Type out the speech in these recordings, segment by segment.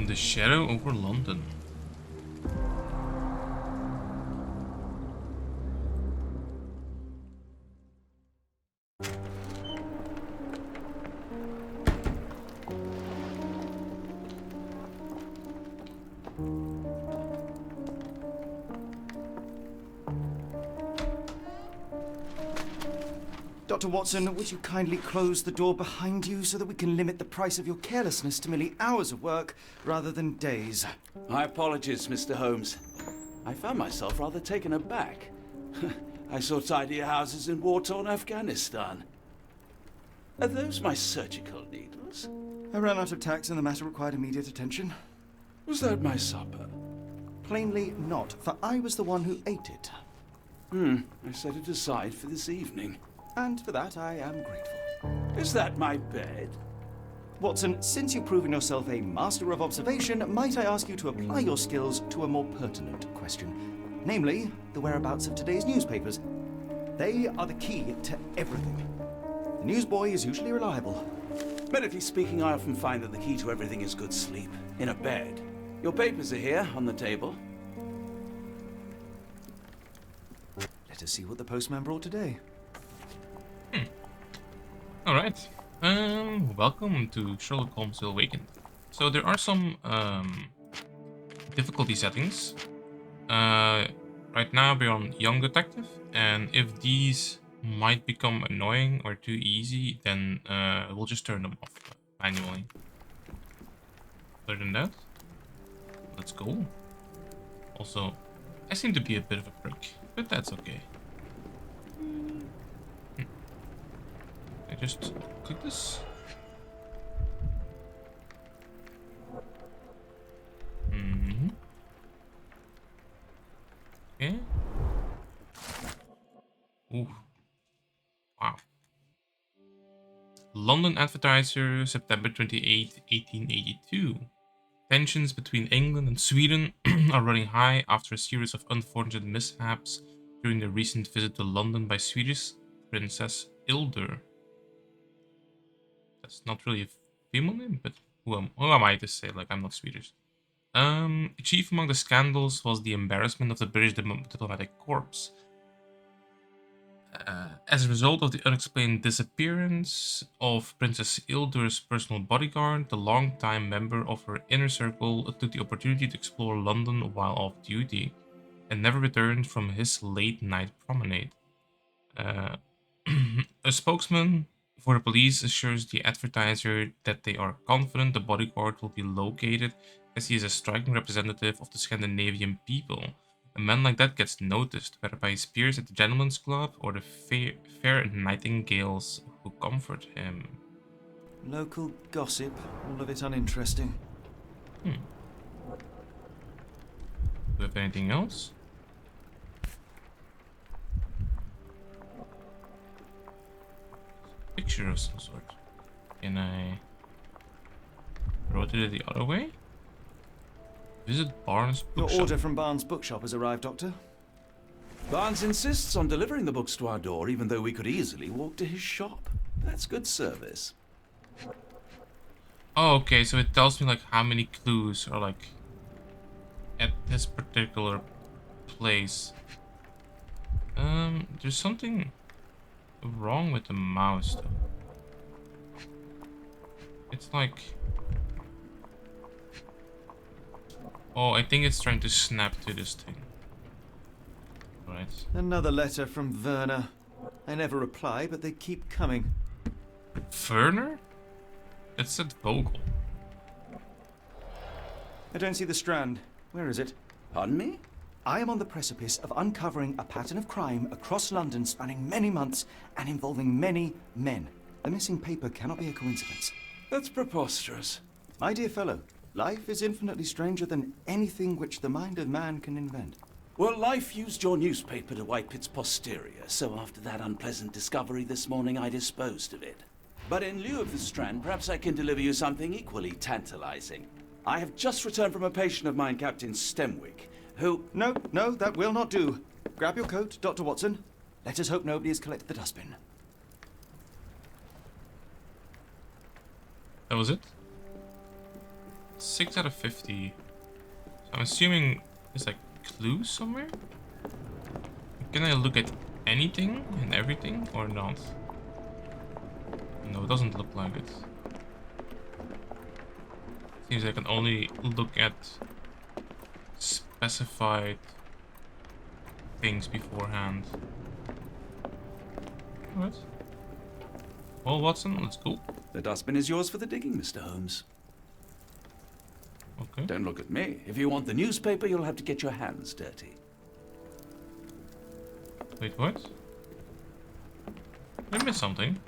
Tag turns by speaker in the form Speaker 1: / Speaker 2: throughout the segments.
Speaker 1: The shadow over London.
Speaker 2: Dr. Watson, would you kindly close the door behind you so that we can limit the price of your carelessness to merely hours of work rather than days?
Speaker 3: My apologies, Mr. Holmes. I found myself rather taken aback. I saw tidier houses in war-torn Afghanistan. Are those my surgical needles?
Speaker 2: I ran out of tacks and the matter required immediate attention.
Speaker 3: Was that my supper?
Speaker 2: Plainly not, for I was the one who ate it.
Speaker 3: I set it aside for this evening.
Speaker 2: And for that I am grateful.
Speaker 3: Is that my bed?
Speaker 2: Watson, since you've proven yourself a master of observation, might I ask you to apply your skills to a more pertinent question? Namely, the whereabouts of today's newspapers. They are the key to everything. The newsboy is usually reliable.
Speaker 3: Medically speaking, I often find that the key to everything is good sleep. In a bed. Your papers are here, on the table.
Speaker 2: Let us see what the postman brought today.
Speaker 1: Alright. Welcome to Sherlock Holmes Awakened. So there are some difficulty settings. Right now we're on Young Detective, and if these might become annoying or too easy, then we'll just turn them off manually. Other than that, let's go. Also, I seem to be a bit of a prick, but that's okay. I just click this. Okay. Ooh. Wow. London Advertiser, September 28, 1882. Tensions between England and Sweden are running high after a series of unfortunate mishaps during the recent visit to London by Swedish Princess Ilder. That's not really a female name, but who am I to say? Like, I'm not Swedish. Chief among the scandals was the embarrassment of the British diplomatic corps. As a result of the unexplained disappearance of Princess Ilder's personal bodyguard, the longtime member of her inner circle took the opportunity to explore London while off duty, and never returned from his late-night promenade. A spokesman for the police assures the Advertiser that they are confident the bodyguard will be located, as he is a striking representative of the Scandinavian people. A man like that gets noticed, whether by his peers at the Gentlemen's Club or the fair nightingales who comfort him.
Speaker 2: Local gossip, all of it uninteresting.
Speaker 1: Do we have anything else? Picture of some sort. Can I rotate it the other way? Visit Barnes Bookshop.
Speaker 2: Your order from Barnes Bookshop has arrived, Doctor.
Speaker 3: Barnes insists on delivering the books to our door, even though we could easily walk to his shop. That's good service.
Speaker 1: Oh, okay, so it tells me like how many clues are like at this particular place. There's something wrong with the mouse though. It's like, oh, I think it's trying to snap to this thing. Right.
Speaker 2: Another letter from Werner. I never reply, but they keep coming.
Speaker 1: Werner? It said Vogel.
Speaker 2: I don't see the strand. Where is it?
Speaker 3: Pardon me?
Speaker 2: I am on the precipice of uncovering a pattern of crime across London spanning many months and involving many men. The missing paper cannot be a coincidence.
Speaker 3: That's preposterous.
Speaker 2: My dear fellow, life is infinitely stranger than anything which the mind of man can invent.
Speaker 3: Well, life used your newspaper to wipe its posterior, so after that unpleasant discovery this morning, I disposed of it. But in lieu of the strand, perhaps I can deliver you something equally tantalizing. I have just returned from a patient of mine, Captain Stemwick, who...
Speaker 2: No, that will not do. Grab your coat, Dr. Watson. Let us hope nobody has collected the dustbin.
Speaker 1: That was it? 6 out of 50. So I'm assuming there's like clues somewhere? Can I look at anything and everything or not? No, it doesn't look like it. Seems I can only look at specified things beforehand. Alright. Well, Watson, let's go.
Speaker 3: The dustbin is yours for the digging, Mr. Holmes.
Speaker 1: Okay.
Speaker 3: Don't look at me. If you want the newspaper, you'll have to get your hands dirty.
Speaker 1: Wait, what? Did I miss something?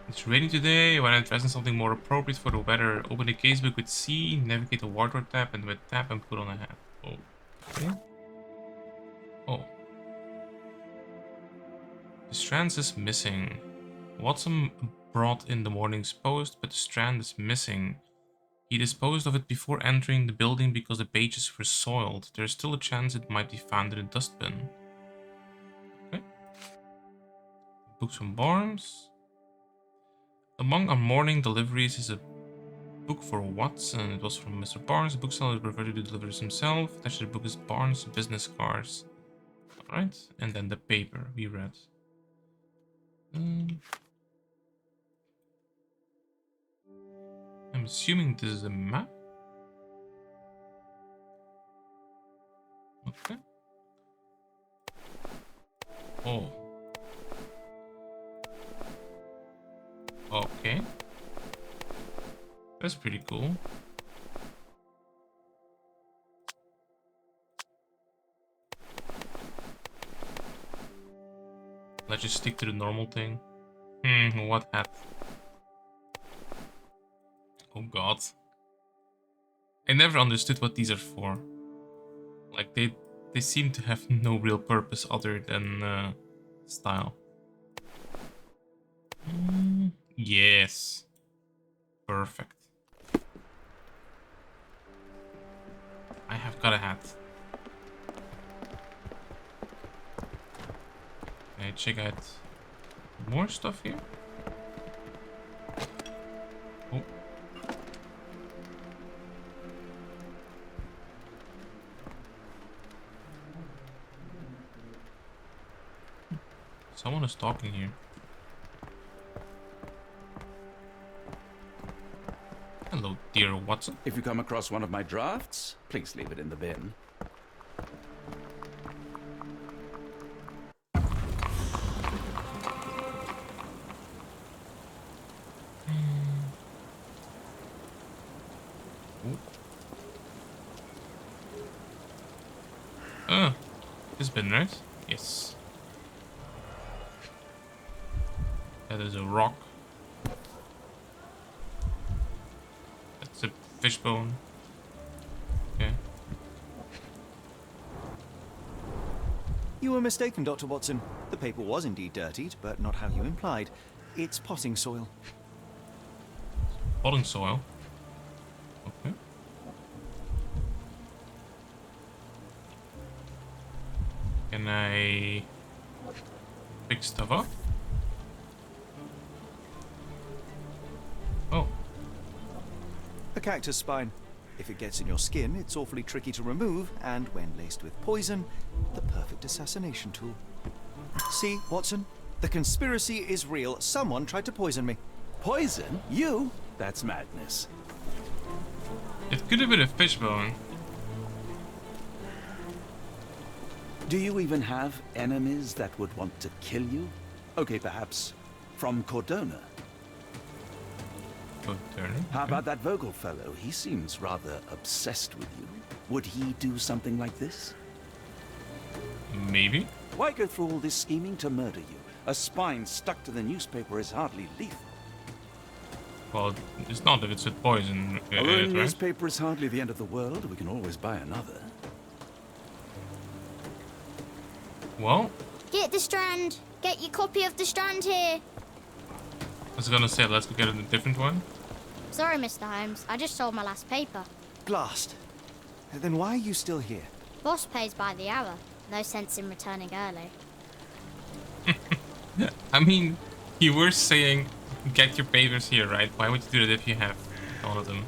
Speaker 1: It's raining today. When I dress in something more appropriate for the weather, open the casebook with C, navigate the wardrobe tab, and with tab and put on a hat. Oh. Okay. Oh. The strand is missing. Watson brought in the morning's post, but the strand is missing. He disposed of it before entering the building because the pages were soiled. There's still a chance it might be found in a dustbin. Okay. Books from Barnes. Among our morning deliveries is a book for Watson. It was from Mr. Barnes. The bookseller preferred to deliver this himself. Attached to the book is Barnes' business cards. Alright, and then the paper we read. I'm assuming this is a map. Okay. Oh. Okay. That's pretty cool. Let's just stick to the normal thing. What hat? Oh god. I never understood what these are for. Like, they seem to have no real purpose other than style. Yes. Perfect. I have got a hat. Can I check out more stuff here? Oh. Someone is talking here. Hello, dear Watson.
Speaker 3: If you come across one of my drafts, please leave it in the bin.
Speaker 1: This bin, right? Yes. That is a rock. That's a fishbone. Okay.
Speaker 2: You were mistaken, Dr. Watson. The paper was indeed dirtied, but not how you implied. It's potting soil.
Speaker 1: Potting soil. Okay. Can I pick stuff up? Oh.
Speaker 2: A cactus spine. If it gets in your skin, it's awfully tricky to remove, and when laced with poison, the perfect assassination tool. See, Watson? The conspiracy is real. Someone tried to poison me.
Speaker 3: Poison? You? That's madness.
Speaker 1: It could have been a fishbone.
Speaker 3: Do you even have enemies that would want to kill you? Okay, perhaps from Cordona.
Speaker 1: Oh, turn.
Speaker 3: How about that Vogel fellow? He seems rather obsessed with you. Would he do something like this?
Speaker 1: Maybe.
Speaker 3: Why go through all this scheming to murder you? A spine stuck to the newspaper is hardly lethal.
Speaker 1: Well, it's not if it's with poison.
Speaker 3: A ruined
Speaker 1: Right?
Speaker 3: newspaper is hardly the end of the world. We can always buy another.
Speaker 1: Well,
Speaker 4: Get the Strand! Get your copy of the Strand here!
Speaker 1: I was gonna say, let's go get a different one.
Speaker 4: Sorry, Mr. Holmes. I just sold my last paper.
Speaker 2: Blast. Then why are you still here?
Speaker 4: Boss pays by the hour. No sense in returning early.
Speaker 1: I mean, you were saying get your papers here, right? Why would you do that if you have all of them?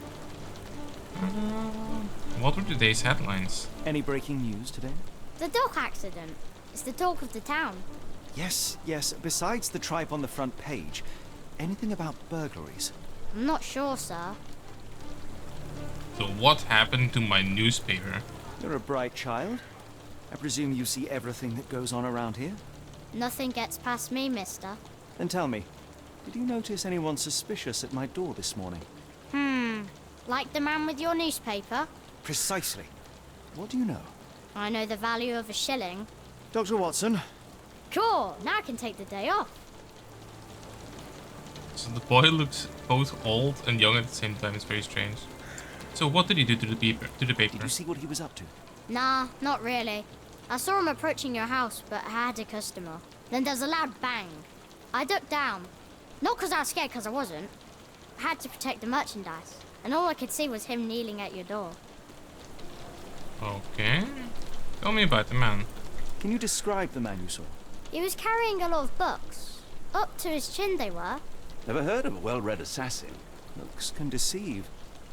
Speaker 1: What were today's headlines?
Speaker 2: Any breaking news today?
Speaker 4: The dog accident. It's the talk of the town.
Speaker 2: Yes, yes. Besides the tripe on the front page, anything about burglaries?
Speaker 4: I'm not sure, sir.
Speaker 1: So what happened to my newspaper?
Speaker 2: You're a bright child. I presume you see everything that goes on around here?
Speaker 4: Nothing gets past me, mister.
Speaker 2: Then tell me, did you notice anyone suspicious at my door this morning?
Speaker 4: Like the man with your newspaper?
Speaker 2: Precisely. What do you know?
Speaker 4: I know the value of a shilling.
Speaker 2: Dr. Watson,
Speaker 4: Cool, now I can take the day off.
Speaker 1: So the boy looks both old and young at the same time. It's very strange. So what did he do to the paper?
Speaker 2: did you see what he was up to?
Speaker 4: Nah, not really. I saw him approaching your house, but I had a customer. Then there's a loud bang. I ducked down. Not because I was scared, because I wasn't. I had to protect the merchandise. And all I could see was him kneeling at your door.
Speaker 1: Okay. Tell me about the man.
Speaker 2: Can you describe the man you saw?
Speaker 4: He was carrying a lot of books. Up to his chin they were.
Speaker 3: Never heard of a well-read assassin.
Speaker 2: Looks can deceive.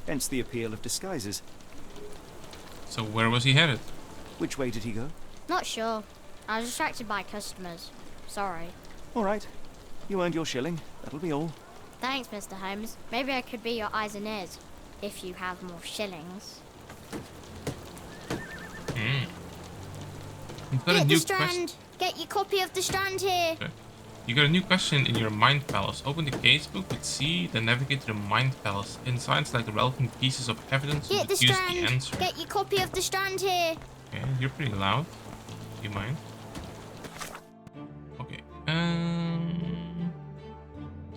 Speaker 2: Hence the appeal of disguises.
Speaker 1: So where was he headed?
Speaker 2: Which way did he go?
Speaker 4: Not sure. I was distracted by customers. Sorry.
Speaker 2: All right. You earned your shilling. That'll be all.
Speaker 4: Thanks, Mr. Holmes. Maybe I could be your eyes and ears. If you have more shillings.
Speaker 1: You've got a
Speaker 4: Get the
Speaker 1: new
Speaker 4: Strand!
Speaker 1: question.
Speaker 4: Get your copy of the Strand here!
Speaker 1: You got a new question in your Mind Palace. Open the casebook with C, then navigate to the Mind Palace. Inside, select the relevant pieces of evidence to
Speaker 4: Get the
Speaker 1: deduce
Speaker 4: Strand!
Speaker 1: the answer.
Speaker 4: Get your copy of the Strand here!
Speaker 1: Okay, you're pretty loud. Do you mind? Okay.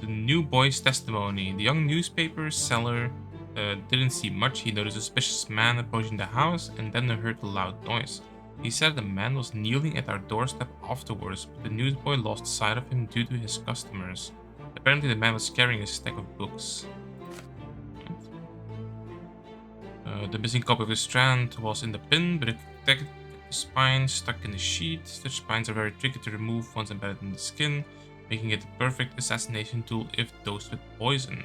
Speaker 1: The new boy's testimony. The young newspaper seller didn't see much. He noticed a suspicious man approaching the house and then heard a loud noise. He said the man was kneeling at our doorstep afterwards, but the newsboy lost sight of him due to his customers. Apparently the man was carrying a stack of books. The missing copy of the Strand was in the bin, but a spine stuck in the sheet. Such spines are very tricky to remove once embedded in the skin, making it the perfect assassination tool if dosed with poison.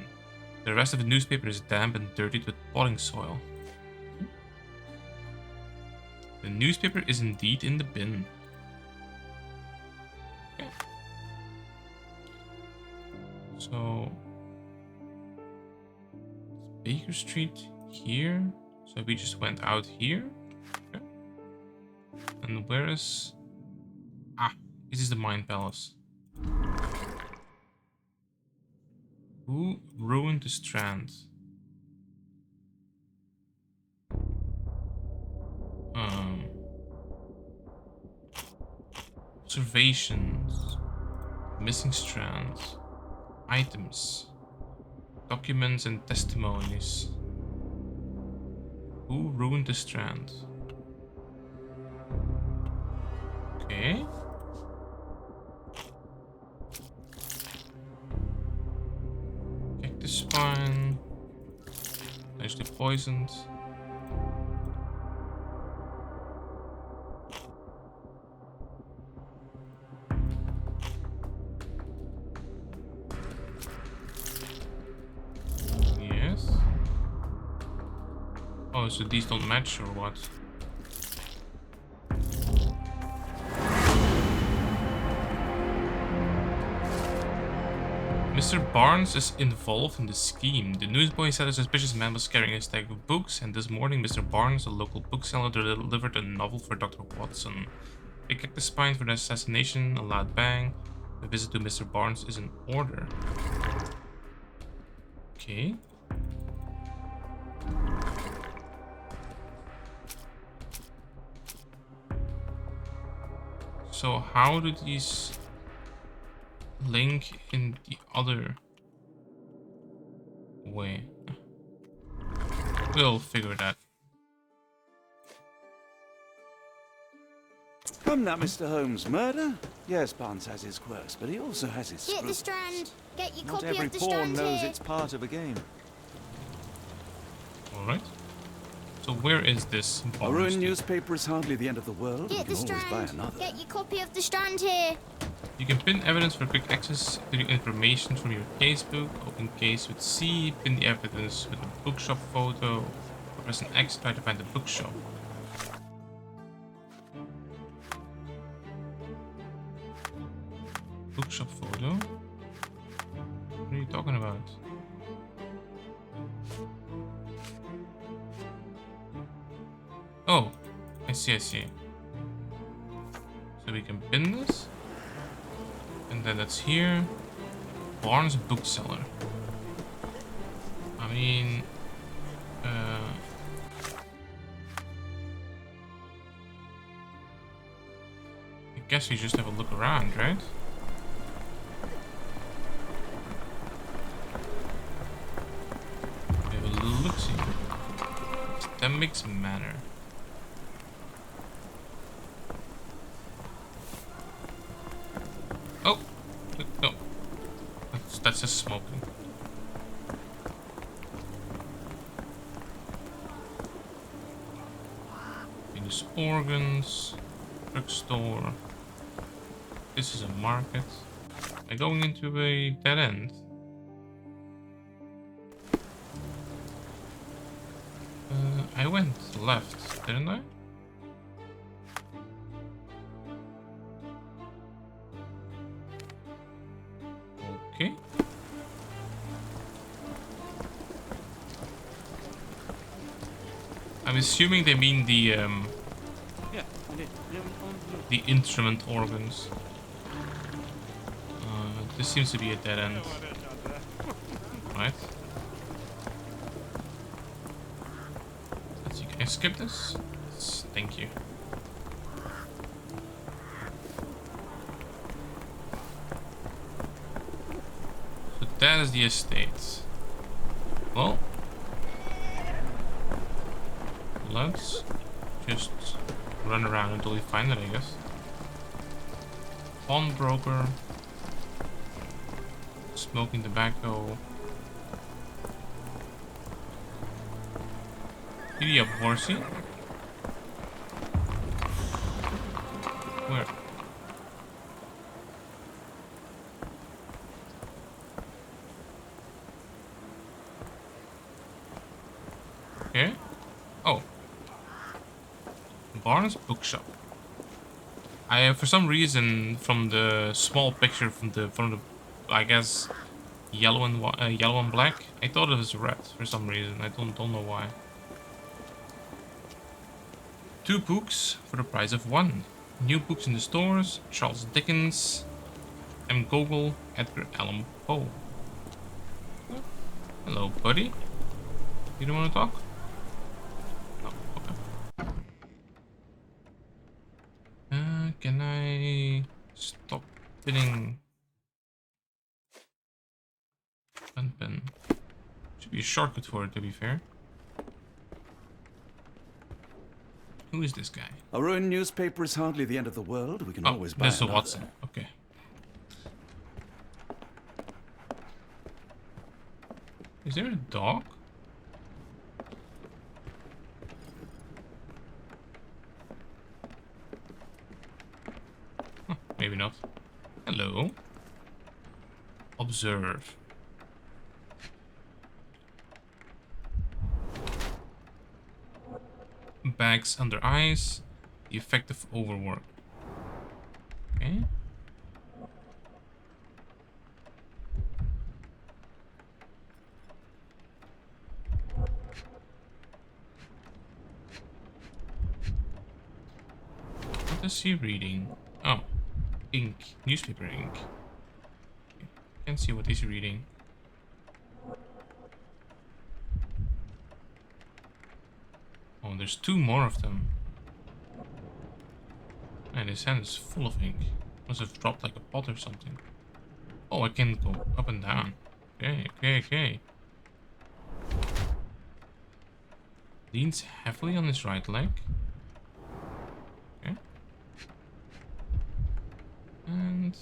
Speaker 1: The rest of the newspaper is damp and dirtied with potting soil. The newspaper is indeed in the bin. Okay. So, Baker Street here. So we just went out here. Okay. And where is... Ah, this is the Mind Palace. Who ruined the Strand? Observations. Missing strands. Items. Documents and testimonies. Who ruined the Strand? Okay. Cactus spine. Nicely poisoned. Yes. Oh, so these don't match or what? Mr. Barnes is involved in the scheme. The newsboy said a suspicious man was carrying a stack of books, and this morning Mr. Barnes, a local bookseller, delivered a novel for Dr. Watson. They kicked the spine for the assassination, a loud bang. The visit to Mr. Barnes is in order. Okay. So how do these link in the other way? We'll figure that.
Speaker 3: Come now, Mr. Holmes. Murder? Yes, Barnes has his quirks, but he also has his
Speaker 4: Get the
Speaker 3: scruples.
Speaker 4: Strand! Get your
Speaker 2: Not
Speaker 4: copy
Speaker 2: every
Speaker 4: of the
Speaker 2: pawn
Speaker 4: Strand
Speaker 2: knows
Speaker 4: here!
Speaker 2: it's part of a game.
Speaker 1: Alright. So where is this?
Speaker 3: A ruined newspaper is hardly the end of the world.
Speaker 4: Get
Speaker 3: You
Speaker 4: the
Speaker 3: can always buy
Speaker 4: Strand!
Speaker 3: another.
Speaker 4: Get your copy of the Strand here!
Speaker 1: You can pin evidence for quick access to the information from your casebook. Open case with C. Pin the evidence with a bookshop photo. Press an X, try to find the bookshop. Bookshop photo? What are you talking about? Oh, I see, I see. So we can pin this. And then that's here. Barnes bookseller. I mean... I guess we just have a look around, right? We have a little look-see. Stemmix Manor. Oh! No. That's just smoking. Venus organs. Drugstore. This is a market. Am I going into a dead end? I went left, didn't I? Okay. I'm assuming they mean the instrument organs. This seems to be a dead end. Right. Let's see, can I skip this? Yes, thank you. So that is the estate. Well, let's just run around until we find it, I guess. Pawnbroker. Smoking tobacco. Giddy up, horsey. Where? Okay. Oh. Barnes Bookshop. I for some reason from the small picture from the I guess yellow and black, I thought it was red for some reason. I don't know why. 2 books for the price of 1. New books in the stores: Charles Dickens, M. Gogol, Edgar Allan Poe. Hello, buddy. You don't want to talk? No, okay. Can I stop pinning? Pen. Should be a shortcut for it, to be fair. Who is this guy?
Speaker 2: A ruined newspaper is hardly the end of the world. We can always buy
Speaker 1: Mr.
Speaker 2: another.
Speaker 1: Watson. Okay. Is there a dog? Huh, maybe not. Hello. Observe. Bags under eyes. The effect of overwork. Okay. What is he reading? Oh, ink. Newspaper ink. Can't see what he's reading. Oh, there's 2 more of them. And his hand is full of ink. Must have dropped like a pot or something. Oh, I can go up and down. Okay. Leans heavily on his right leg. Okay. And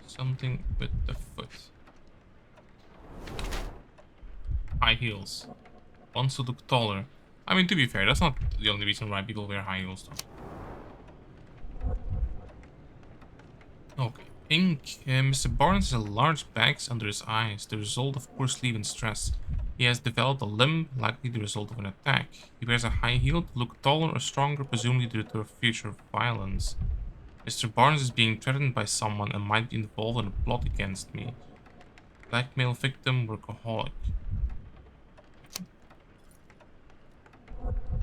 Speaker 1: something with the foot. High heels. Wants to look taller. I mean, to be fair, that's not the only reason why people wear high heels though. Ink. Mr. Barnes has large bags under his eyes, the result of poor sleep and stress. He has developed a limp, likely the result of an attack. He wears a high heel to look taller or stronger, presumably due to future violence. Mr. Barnes is being threatened by someone and might be involved in a plot against me. Blackmail victim, workaholic.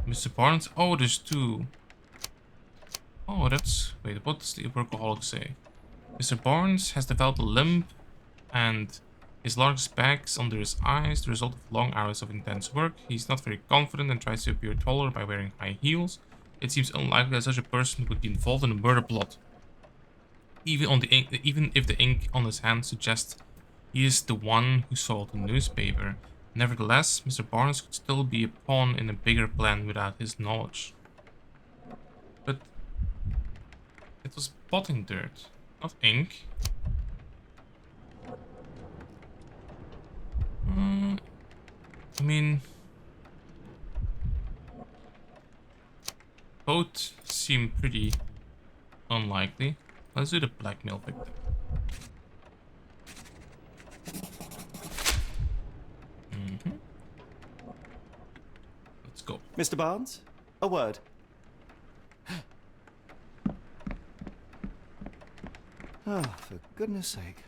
Speaker 1: Mr. Barnes. Oh, there's two. Oh, that's... Wait, what does the workaholic say? Mr. Barnes has developed a limp and his large bags under his eyes, the result of long hours of intense work. He's not very confident and tries to appear taller by wearing high heels. It seems unlikely that such a person would be involved in a murder plot. Even if the ink on his hand suggests he is the one who sold the newspaper. Nevertheless, Mr. Barnes could still be a pawn in a bigger plan without his knowledge. But it was potting dirt, not ink. I mean, both seem pretty unlikely. Let's do the blackmail victim. Let's go.
Speaker 2: Mr. Barnes, a word. Oh, for goodness sake.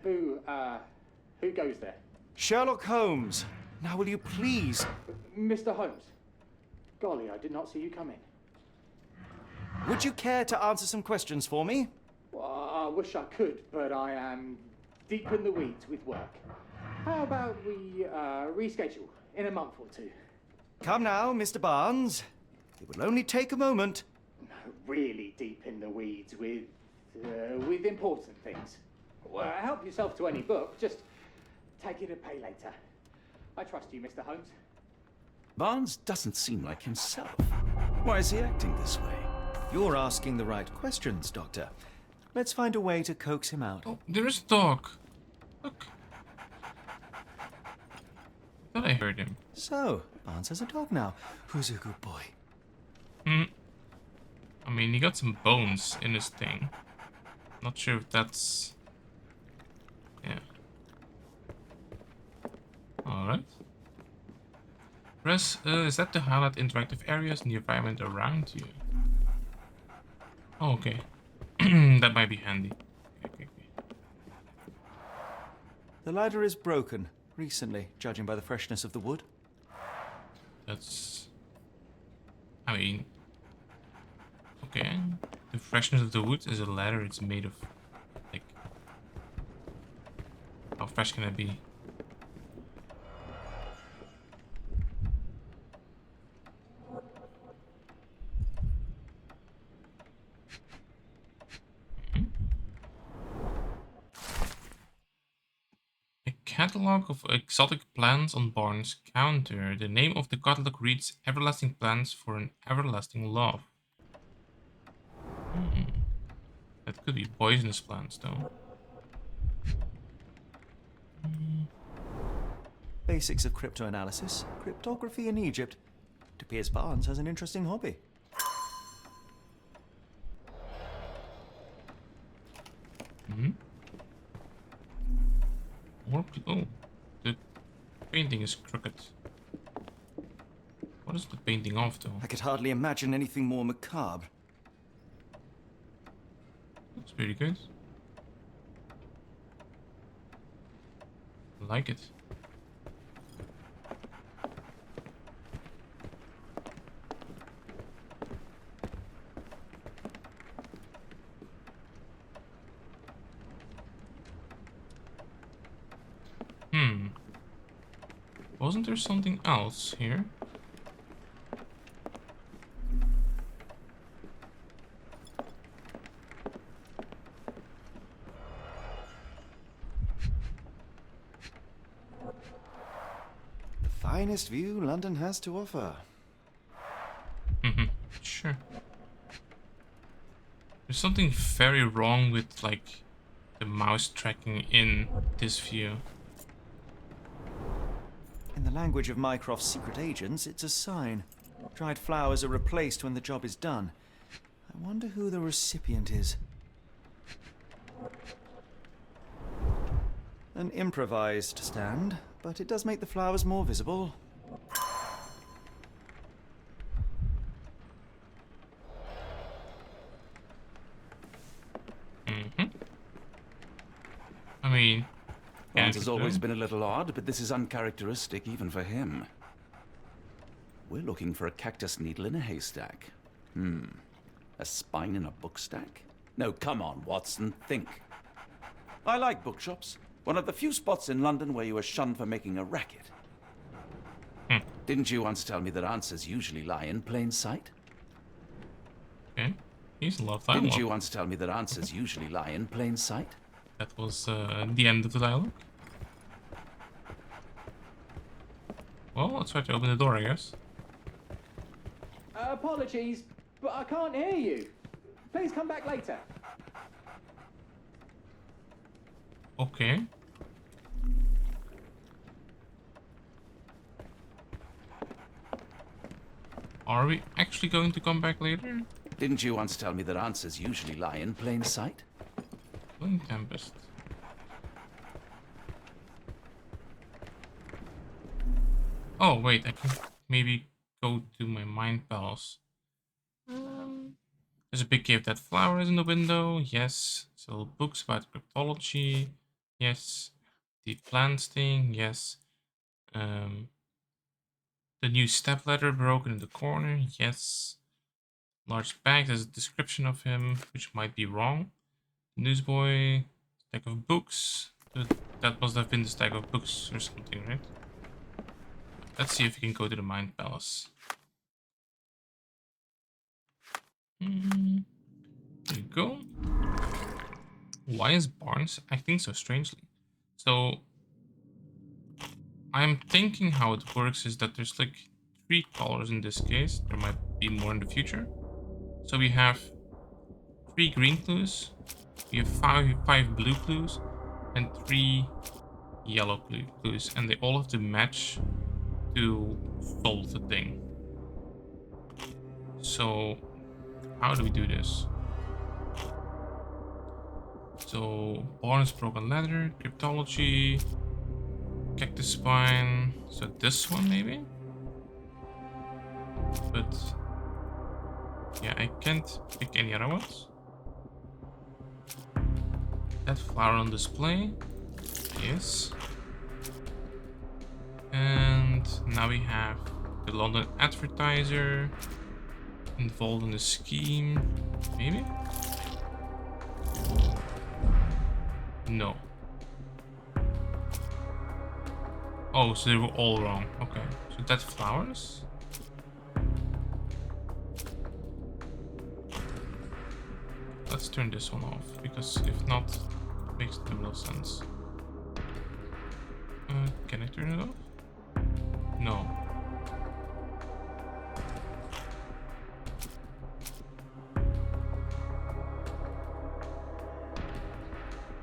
Speaker 5: Who goes there?
Speaker 2: Sherlock Holmes. Now will you please...
Speaker 5: Mr. Holmes. Golly, I did not see you come in.
Speaker 2: Would you care to answer some questions for me?
Speaker 5: Well, I wish I could, but I am deep in the weeds with work. How about we reschedule in a month or two?
Speaker 2: Come now, Mr. Barnes. It will only take a moment.
Speaker 5: No, really deep in the weeds with important things. Well, help yourself to any book. Just take it to pay later. I trust you, Mr. Holmes.
Speaker 3: Barnes doesn't seem like himself. Why is he acting this way?
Speaker 2: You're asking the right questions, Doctor. Let's find a way to coax him out.
Speaker 1: Oh, there's a dog. Look. I thought I heard him.
Speaker 2: So, Barnes has a dog now. Who's a good boy?
Speaker 1: I mean, he got some bones in his thing. Not sure if that's... Yeah. Alright. Press, is that to highlight interactive areas in the environment around you? Oh, okay. That might be handy. Okay.
Speaker 2: The ladder is broken recently, judging by the freshness of the wood.
Speaker 1: That's... I mean... Okay. The freshness of the wood is a ladder. It's made of... Like... How fresh can it be? Catalog of exotic plants on Barnes' counter. The name of the catalog reads Everlasting Plants for an Everlasting Love. That could be poisonous plants, though.
Speaker 2: Basics of cryptoanalysis, cryptography in Egypt. It appears Barnes has an interesting hobby.
Speaker 1: Oh, the painting is crooked. What is the painting of, though?
Speaker 2: I could hardly imagine anything more macabre.
Speaker 1: Looks pretty good. I like it. Wasn't there something else here?
Speaker 2: The finest view London has to offer.
Speaker 1: Sure. There's something very wrong with, like, the mouse tracking in this view.
Speaker 2: In the language of Mycroft's secret agents, it's a sign. Dried flowers are replaced when the job is done. I wonder who the recipient is. An improvised stand, but it does make the flowers more visible.
Speaker 1: I mean,
Speaker 3: Holmes has always been a little odd, but this is uncharacteristic even for him. We're looking for a cactus needle in a haystack. A spine in a book stack? No, come on, Watson, think. I like bookshops. One of the few spots in London where you are shunned for making a racket. Didn't you once tell me that answers usually lie in plain sight?
Speaker 1: Okay. He's a lot of dialogue.
Speaker 3: Didn't you once tell me that answers usually lie in plain sight?
Speaker 1: That was the end of the dialogue. Well, let's try to open the door, I guess.
Speaker 5: Apologies, but I can't hear you. Please come back later.
Speaker 1: Okay. Are we actually going to come back later?
Speaker 3: Didn't you once tell me that answers usually lie in plain sight?
Speaker 1: Wind Tempest. Oh, wait, I can maybe go to my mind palace. There's a big cave that flowers in the window. Yes. Several books about cryptology. Yes. The plants thing. Yes. The new stepladder broken in the corner. Yes. Large bag. There's a description of him, which might be wrong. Newsboy. Stack of books. That must have been the stack of books or something, right? Let's see if we can go to the mind palace. There you go. Why is Barnes acting so strangely? So, I'm thinking how it works is that there's like 3 colors in this case. There might be more in the future. So we have 3 green clues, we have 5 blue clues, and 3 yellow clues, and they all have to match to solve the thing. So, how do we do this? So, Barnes broken ladder, cryptology, cactus spine. So this one maybe? But yeah, I can't pick any other ones. That flower on display. Yes. And now we have the London advertiser involved in the scheme. Maybe? No. Oh, so they were all wrong. Okay. So that flowers. Let's turn this one off, because if not, it makes no sense. Can I turn it off? No.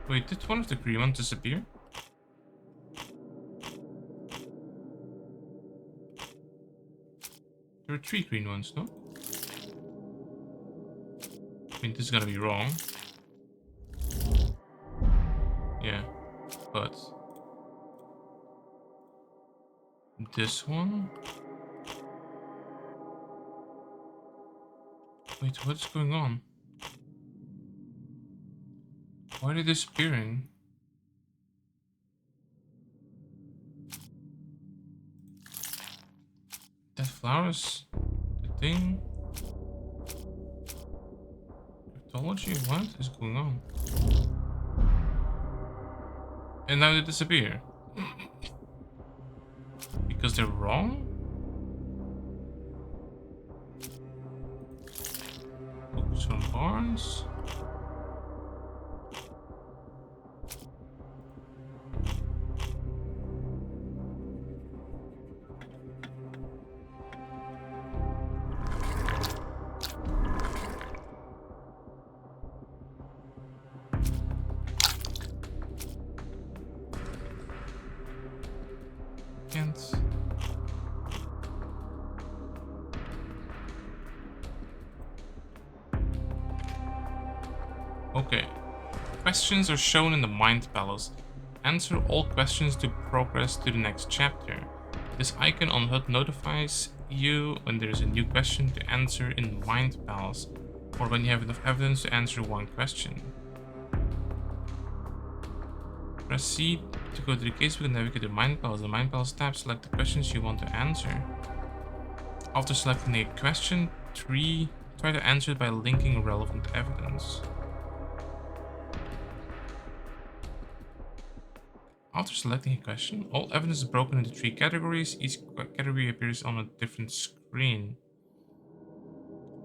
Speaker 1: Wait, did one of the green ones disappear? There were 3 green ones, no? I mean, this is gonna be wrong. Yeah, but this one? Wait, what's going on? Why are they disappearing? That flowers? The thing? Cryptology? What is going on? And now they disappear. Because they're wrong? Books from Barnes? Okay. Questions are shown in the Mind Palace. Answer all questions to progress to the next chapter. This icon on HUD notifies you when there is a new question to answer in Mind Palace, or when you have enough evidence to answer one question. Proceed to go to the casebook and navigate to Mind Palace. The Mind Palace tab, select the questions you want to answer. After selecting a question, try to answer it by linking relevant evidence. After selecting a question, all evidence is broken into 3 categories. Each category appears on a different screen.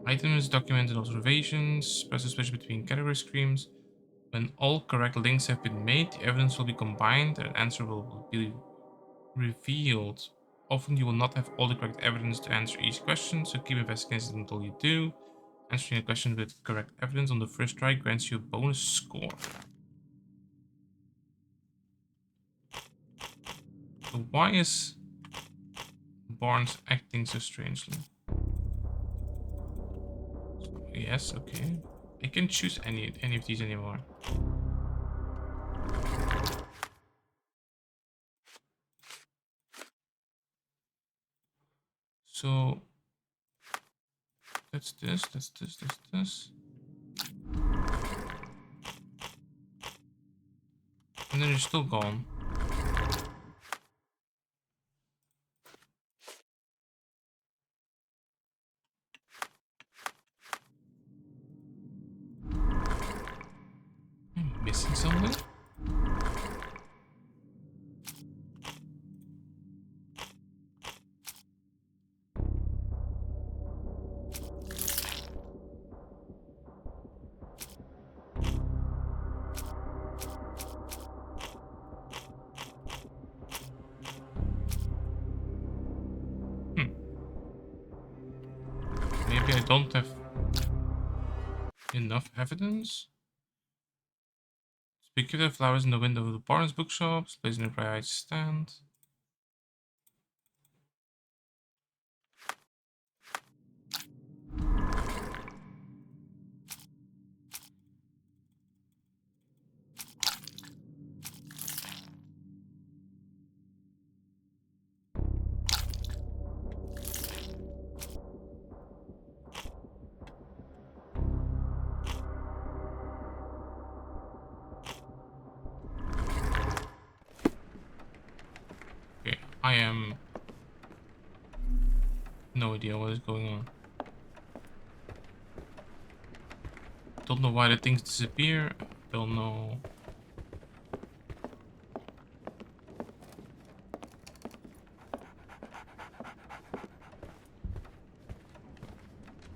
Speaker 1: Items, documented observations, press the switch between category screens. When all correct links have been made, the evidence will be combined and an answer will be revealed. Often you will not have all the correct evidence to answer each question, so keep investigating until you do. Answering a question with correct evidence on the first try grants you a bonus score. So why is Barnes acting so strangely? Yes, okay. I can choose any of these anymore. So that's this. And then you're still gone. I'm missing something? Maybe I don't have enough evidence? Speak of the flowers in the window of the Barnes bookshops, placed in a bright stand. Okay, I am no idea what is going on. Don't know why the things disappear. Don't know.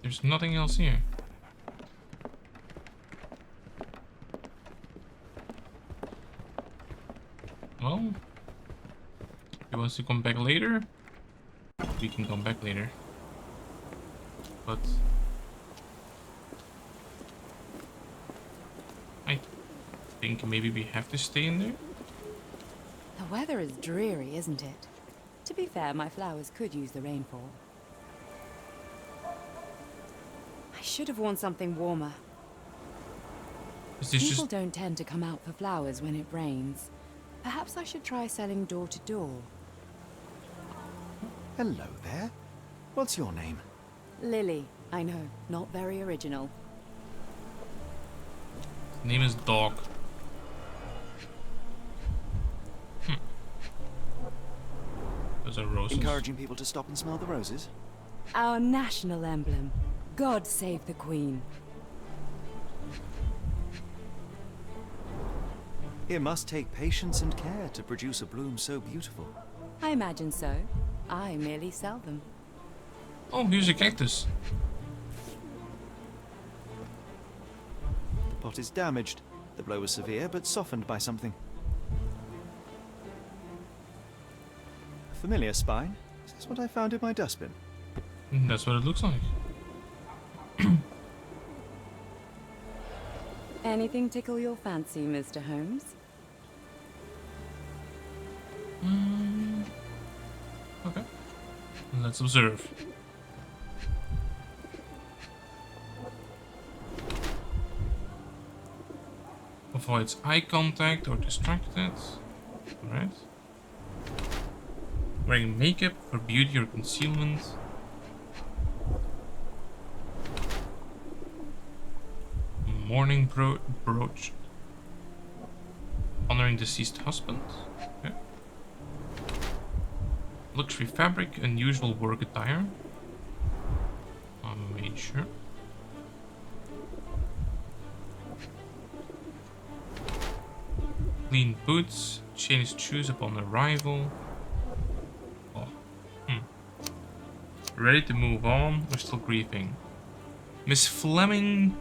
Speaker 1: There's nothing else here. Well, if he wants to come back later, we can come back later. But I think maybe we have to stay in there.
Speaker 6: The weather is dreary, isn't it? To be fair, my flowers could use the rainfall. I should have worn something warmer.
Speaker 1: Is this
Speaker 6: People
Speaker 1: just...
Speaker 6: don't tend to come out for flowers when it rains. Perhaps I should try selling door to door.
Speaker 2: Hello there. What's your name?
Speaker 6: Lily, I know, not very original.
Speaker 1: Name is Dog. Those are roses.
Speaker 2: Encouraging people to stop and smell the roses?
Speaker 6: Our national emblem. God save the Queen.
Speaker 2: It must take patience and care to produce a bloom so beautiful.
Speaker 6: I imagine so. I merely sell them.
Speaker 1: Oh, here's a cactus.
Speaker 2: The pot is damaged. The blow was severe, but softened by something. A familiar spine? Is this what I found in my dustbin?
Speaker 1: That's what it looks like.
Speaker 6: Anything tickle your fancy, Mr. Holmes?
Speaker 1: Okay. Let's observe. Avoids eye contact or distracted. Alright. Wearing makeup for beauty or concealment. Mourning brooch. Honoring deceased husband. Okay. Luxury fabric, unusual work attire. Major. Clean boots. Changed shoes upon arrival. Oh. Ready to move on. We're still grieving. Miss Fleming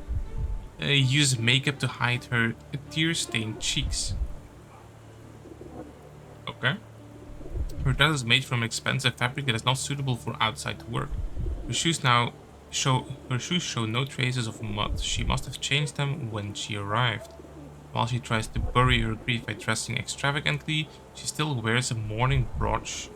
Speaker 1: used makeup to hide her tear-stained cheeks. Okay. Her dress is made from expensive fabric that is not suitable for outside work. Her shoes show no traces of mud. She must have changed them when she arrived. While she tries to bury her grief by dressing extravagantly, she still wears a mourning brooch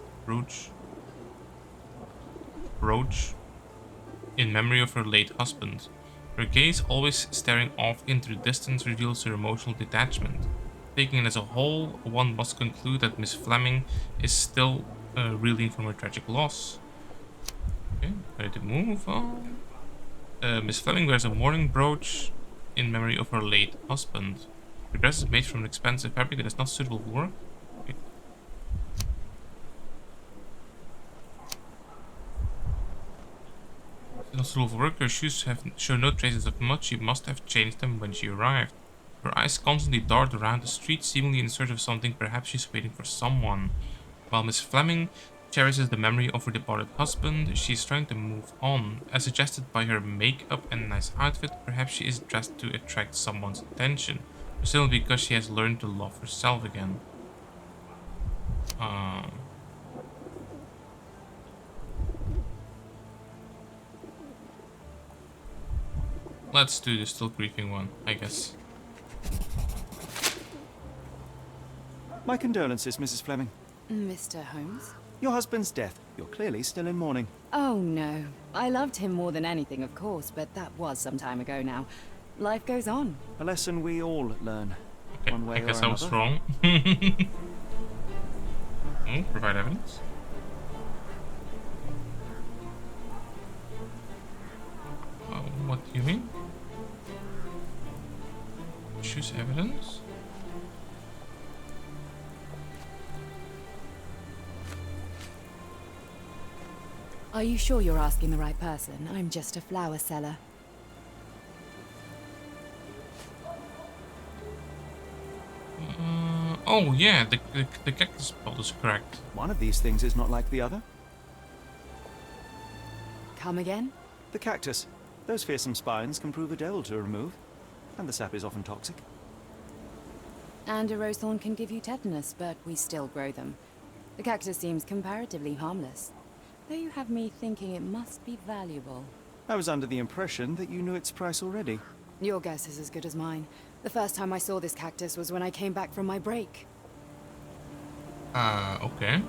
Speaker 1: in memory of her late husband. Her gaze, always staring off into the distance, reveals her emotional detachment. Taken as a whole, one must conclude that Miss Fleming is still reeling from her tragic loss. Okay, ready to move on. Miss Fleming wears a mourning brooch in memory of her late husband. Her dress is made from an expensive fabric that is not suitable for work. Okay. Not suitable for work. Her shoes show no traces of mud. She must have changed them when she arrived. Her eyes constantly dart around the street, seemingly in search of something. Perhaps she's waiting for someone. While Miss Fleming cherishes the memory of her departed husband, she is trying to move on. As suggested by her makeup and nice outfit, perhaps she is dressed to attract someone's attention. Or simply because she has learned to love herself again. Let's do the still grieving one, I guess.
Speaker 2: My condolences, Mrs. Fleming.
Speaker 6: Mr. Holmes?
Speaker 2: Your husband's death. You're clearly still in mourning.
Speaker 6: Oh, no. I loved him more than anything, of course, but that was some time ago now. Life goes on.
Speaker 2: A lesson we all learn.
Speaker 1: Okay,
Speaker 2: One way
Speaker 1: I guess
Speaker 2: or
Speaker 1: I was
Speaker 2: another.
Speaker 1: wrong. Provide evidence. What do you mean? Choose evidence?
Speaker 6: Are you sure you're asking the right person? I'm just a flower seller.
Speaker 1: Oh yeah, the cactus pot is correct.
Speaker 2: One of these things is not like the other.
Speaker 6: Come again?
Speaker 2: The cactus. Those fearsome spines can prove a devil to remove. And the sap is often toxic.
Speaker 6: And a rose thorn can give you tetanus, but we still grow them. The cactus seems comparatively harmless. Though you have me thinking it must be valuable.
Speaker 2: I was under the impression that you knew its price already.
Speaker 6: Your guess is as good as mine. The first time I saw this cactus was when I came back from my break.
Speaker 1: Okay.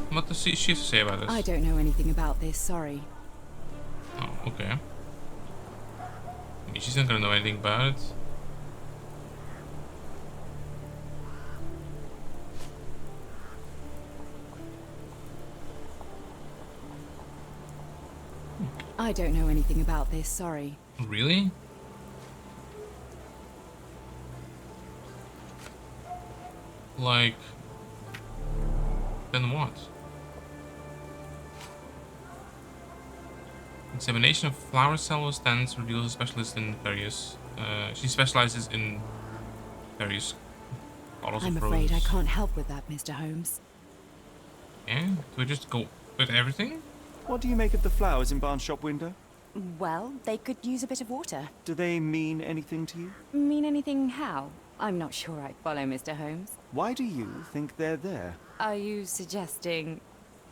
Speaker 1: What does she have to say about this?
Speaker 6: I don't know anything about this, sorry.
Speaker 1: Oh, okay. I mean, she's not gonna know anything about it.
Speaker 6: I don't know anything about this, sorry.
Speaker 1: Really? Like... then what? Examination of flower cell stands reveals a specialist in various... she specializes in various bottles
Speaker 6: I'm
Speaker 1: of
Speaker 6: afraid I
Speaker 1: roses.
Speaker 6: can't help with that, Mr. Holmes.
Speaker 1: Yeah? Do we just go with everything?
Speaker 2: What do you make of the flowers in Barnes' shop window?
Speaker 6: Well, they could use a bit of water.
Speaker 2: Do they mean anything to you?
Speaker 6: Mean anything how? I'm not sure I follow, Mr. Holmes.
Speaker 2: Why do you think they're there?
Speaker 6: Are you suggesting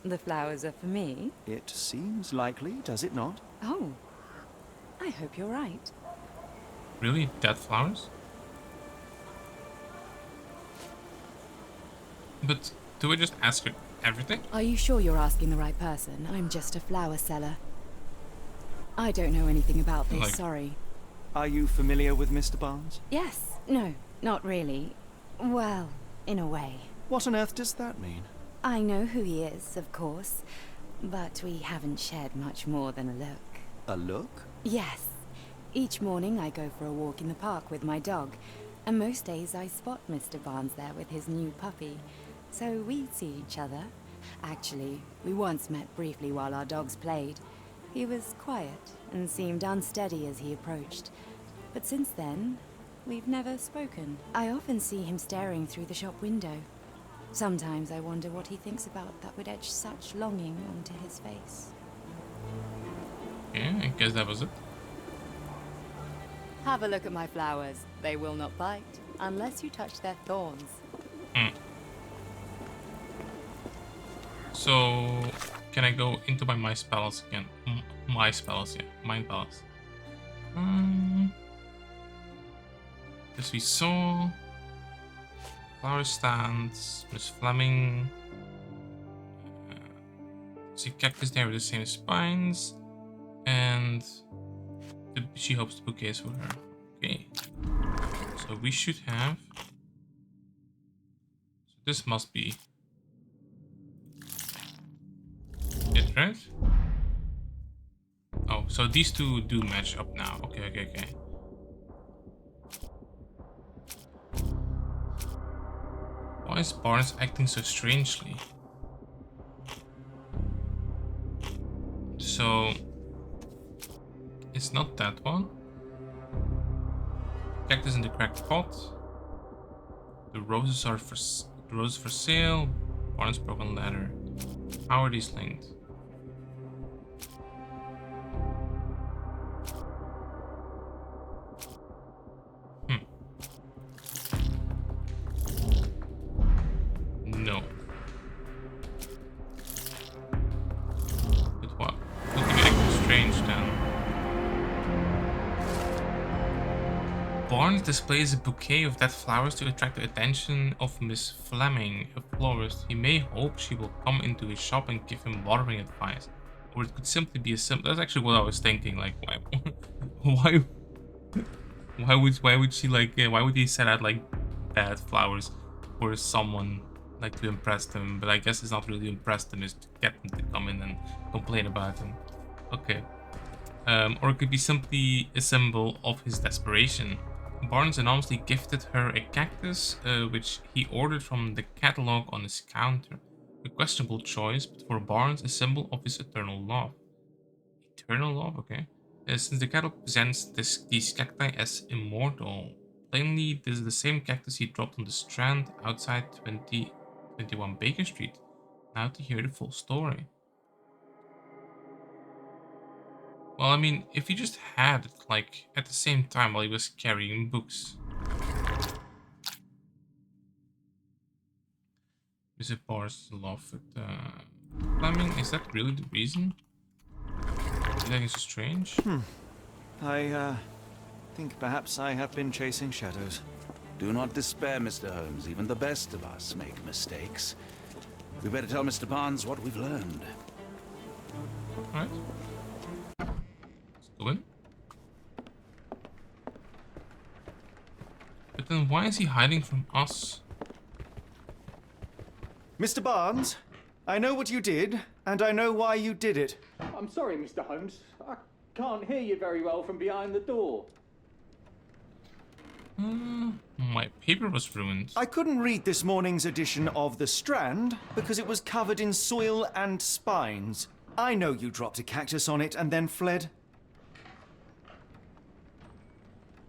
Speaker 6: the flowers are for me?
Speaker 2: It seems likely, does it not?
Speaker 6: Oh, I hope you're right.
Speaker 1: Really? Dead flowers? But do I just ask her everything?
Speaker 6: Are you sure you're asking the right person? I'm just a flower seller. I don't know anything about this,
Speaker 1: Like-
Speaker 6: sorry.
Speaker 2: Are you familiar with Mr. Barnes?
Speaker 6: Yes, no, not really. Well, in a way.
Speaker 2: What on earth does that mean?
Speaker 6: I know who he is, of course, but we haven't shared much more than a look.
Speaker 2: A look?
Speaker 6: Yes. Each morning I go for a walk in the park with my dog, and most days I spot Mr. Barnes there with his new puppy. So we see each other. Actually, we once met briefly while our dogs played. He was quiet and seemed unsteady as he approached. But since then, we've never spoken. I often see him staring through the shop window. Sometimes I wonder what he thinks about that would etch such longing onto his face.
Speaker 1: Yeah, I guess that was it.
Speaker 6: Have a look at my flowers. They will not bite, unless you touch their thorns.
Speaker 1: So, can I go into my spells again? My spells, yeah. Mind spells. As we saw, flower stands, Miss Fleming. See cactus there with the same spines, and she hopes the bouquet is for her. Okay, so we should have. So this must be it, right? Oh, so these two do match up now. Okay. Why is Barnes acting so strangely? So it's not that one. Cactus in the cracked pot. The roses are for sale. Barnes broken ladder. How are these linked? No. But what? Looking acting strange then. Barnes displays a bouquet of dead flowers to attract the attention of Miss Fleming, a florist. He may hope she will come into his shop and give him watering advice. Or it could simply be a simple. That's actually what I was thinking. Like, why would she like? Why would he set out like bad flowers for someone like to impress them? But I guess it's not really impress them. It's to get them to come in and complain about them. Okay. Or it could be simply a symbol of his desperation. Barnes anonymously gifted her a cactus, which he ordered from the catalog on his counter. A questionable choice, but for Barnes, a symbol of his eternal love. Eternal love? Okay. Since the catalog presents these cacti as immortal. Plainly, this is the same cactus he dropped on the Strand outside 2021 Baker Street. Now to hear the full story. Well, I mean, if he just had it, like, at the same time while he was carrying books. Visit Barnes' love with Fleming, is that really the reason? That is so strange.
Speaker 2: I think perhaps I have been chasing shadows.
Speaker 3: Do not despair, Mr. Holmes. Even the best of us make mistakes. We better tell Mr. Barnes what we've learned.
Speaker 1: Alright. Let's go in. But then why is he hiding from us?
Speaker 2: Mr. Barnes, I know what you did, and I know why you did it.
Speaker 5: I'm sorry, Mr. Holmes. I can't hear you very well from behind the door.
Speaker 1: My paper was ruined.
Speaker 2: I couldn't read this morning's edition of The Strand because it was covered in soil and spines. I know you dropped a cactus on it and then fled.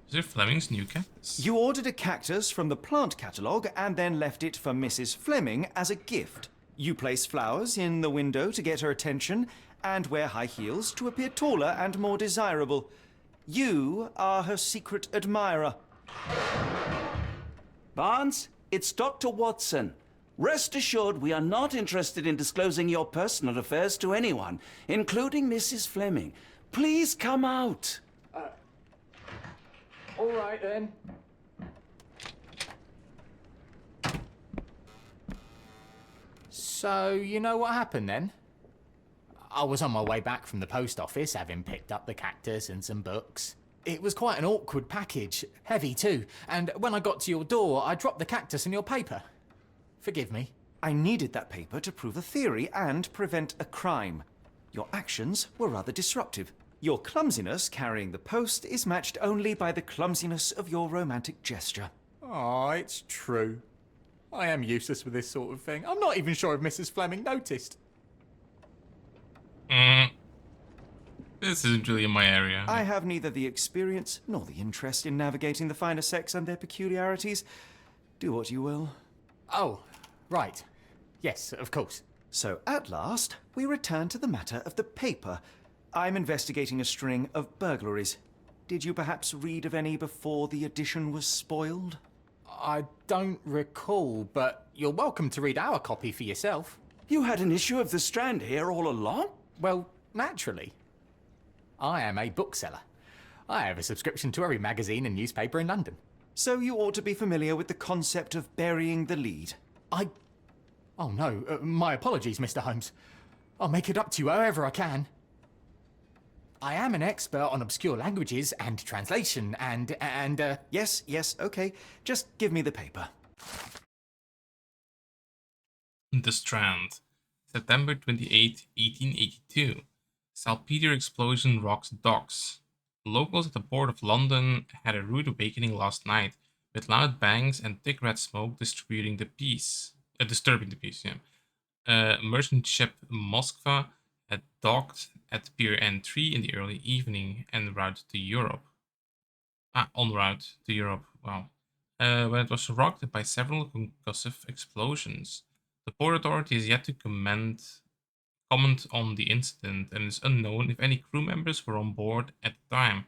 Speaker 1: Is there Fleming's new cactus?
Speaker 2: You ordered a cactus from the plant catalogue and then left it for Mrs. Fleming as a gift. You place flowers in the window to get her attention and wear high heels to appear taller and more desirable. You are her secret admirer.
Speaker 3: Barnes, it's Dr. Watson. Rest assured we are not interested in disclosing your personal affairs to anyone, including Mrs. Fleming. Please come out.
Speaker 5: All All right then.
Speaker 7: So, you know what happened then? I was on my way back from the post office, having picked up the cactus and some books. It was quite an awkward package, heavy too, and when I got to your door, I dropped the cactus and your paper. Forgive me.
Speaker 2: I needed that paper to prove a theory and prevent a crime. Your actions were rather disruptive. Your clumsiness carrying the post is matched only by the clumsiness of your romantic gesture.
Speaker 7: Oh, it's true. I am useless with this sort of thing. I'm not even sure if Mrs. Fleming noticed.
Speaker 1: This isn't really in my area.
Speaker 2: I have neither the experience nor the interest in navigating the finer sex and their peculiarities. Do what you will.
Speaker 7: Oh, right. Yes, of course.
Speaker 2: So, at last, we return to the matter of the paper. I'm investigating a string of burglaries. Did you perhaps read of any before the edition was spoiled?
Speaker 7: I don't recall, but you're welcome to read our copy for yourself.
Speaker 3: You had an issue of The Strand here all along?
Speaker 7: Well, naturally. I am a bookseller. I have a subscription to every magazine and newspaper in London.
Speaker 2: So you ought to be familiar with the concept of burying the lead.
Speaker 7: Oh no, my apologies, Mr. Holmes. I'll make it up to you however I can. I am an expert on obscure languages and translation and
Speaker 2: Yes, okay. Just give me the paper.
Speaker 1: The Strand, September 28, 1882. Saltpeter explosion rocks docks. Locals at the Port of London had a rude awakening last night, with loud bangs and thick red smoke disturbing the peace. Merchant ship Moskva had docked at Pier N3 in the early evening en route to Europe. En route to Europe, wow. When it was rocked by several concussive explosions. The Port Authority is yet to comment on the incident, and it is unknown if any crew members were on board at the time.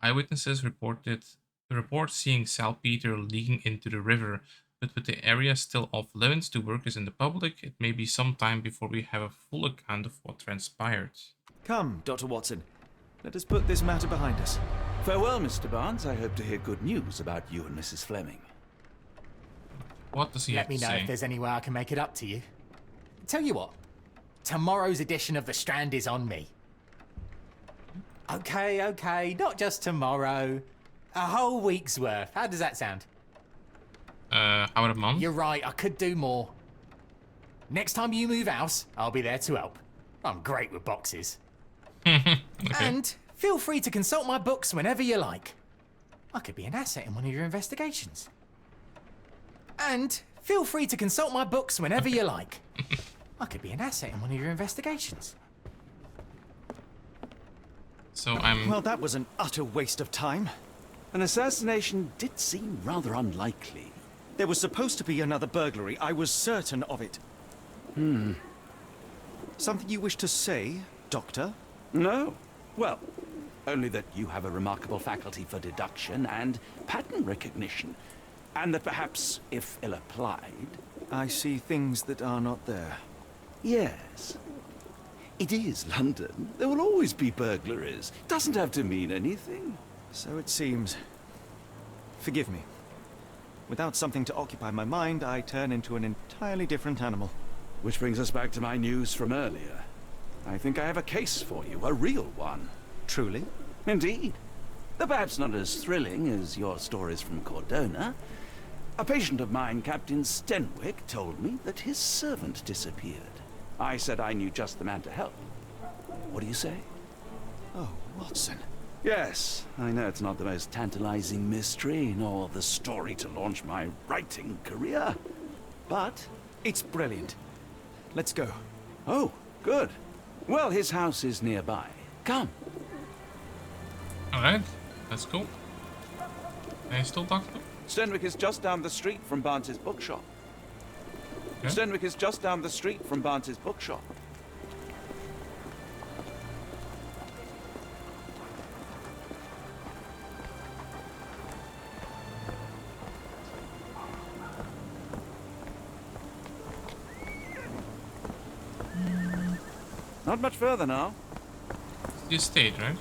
Speaker 1: Eyewitnesses report seeing saltpeter leaking into the river, but with the area still off limits to workers in the public, it may be some time before we have a full account of what transpired.
Speaker 2: Come, Dr. Watson. Let us put this matter behind us.
Speaker 3: Farewell, Mr. Barnes. I hope to hear good news about you and Mrs. Fleming.
Speaker 1: What does he have
Speaker 7: let me
Speaker 1: to
Speaker 7: know
Speaker 1: say?
Speaker 7: if there's any way I can make it up to you. Tell you what, tomorrow's edition of The Strand is on me. Okay, not just tomorrow. A whole week's worth. How does that sound?
Speaker 1: How about a month?
Speaker 7: You're right, I could do more. Next time you move house, I'll be there to help. I'm great with boxes.
Speaker 1: Okay.
Speaker 7: And feel free to consult my books whenever you like. I could be an asset in one of your investigations. And feel free to consult my books whenever you like. I could be an asset in one of your investigations.
Speaker 1: So I'm...
Speaker 2: Well, that was an utter waste of time.
Speaker 3: An assassination did seem rather unlikely.
Speaker 2: There was supposed to be another burglary. I was certain of it. Something you wish to say, Doctor?
Speaker 3: No. Well, only that you have a remarkable faculty for deduction and pattern recognition. And that perhaps, if ill-applied...
Speaker 2: I see things that are not there.
Speaker 3: Yes. It is London. There will always be burglaries. Doesn't have to mean anything.
Speaker 2: So it seems. Forgive me. Without something to occupy my mind, I turn into an entirely different animal.
Speaker 3: Which brings us back to my news from earlier. I think I have a case for you, a real one.
Speaker 2: Truly?
Speaker 3: Indeed. Though perhaps not as thrilling as your stories from Cordona. A patient of mine, Captain Stenwick, told me that his servant disappeared. I said I knew just the man to help. What do you say?
Speaker 2: Oh, Watson.
Speaker 3: Yes, I know it's not the most tantalizing mystery, nor the story to launch my writing career. But...
Speaker 2: It's brilliant. Let's go.
Speaker 3: Oh, good. Well, his house is nearby. Come.
Speaker 1: Alright, let's go. Are you still doctor?
Speaker 3: Stenwick is just down the street from Barnes's bookshop.
Speaker 1: Okay.
Speaker 3: Stenwick is just down the street from Barnes's bookshop. Not much further now.
Speaker 1: The estate, right?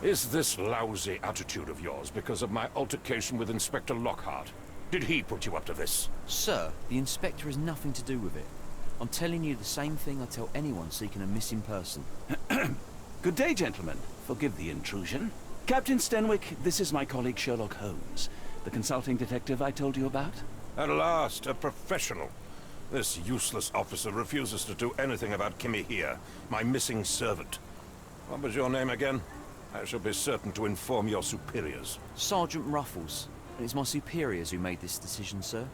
Speaker 8: Is this lousy attitude of yours because of my altercation with Inspector Lockhart? Did he put you up to this?
Speaker 9: Sir, the inspector has nothing to do with it. I'm telling you the same thing I tell anyone seeking a missing person.
Speaker 3: Good day, gentlemen. Forgive the intrusion. Captain Stenwick, this is my colleague Sherlock Holmes, the consulting detective I told you about.
Speaker 8: At last, a professional. This useless officer refuses to do anything about Kimmy here, my missing servant. What was your name again? I shall be certain to inform your superiors.
Speaker 9: Sergeant Ruffles. It's my superiors who made this decision, sir.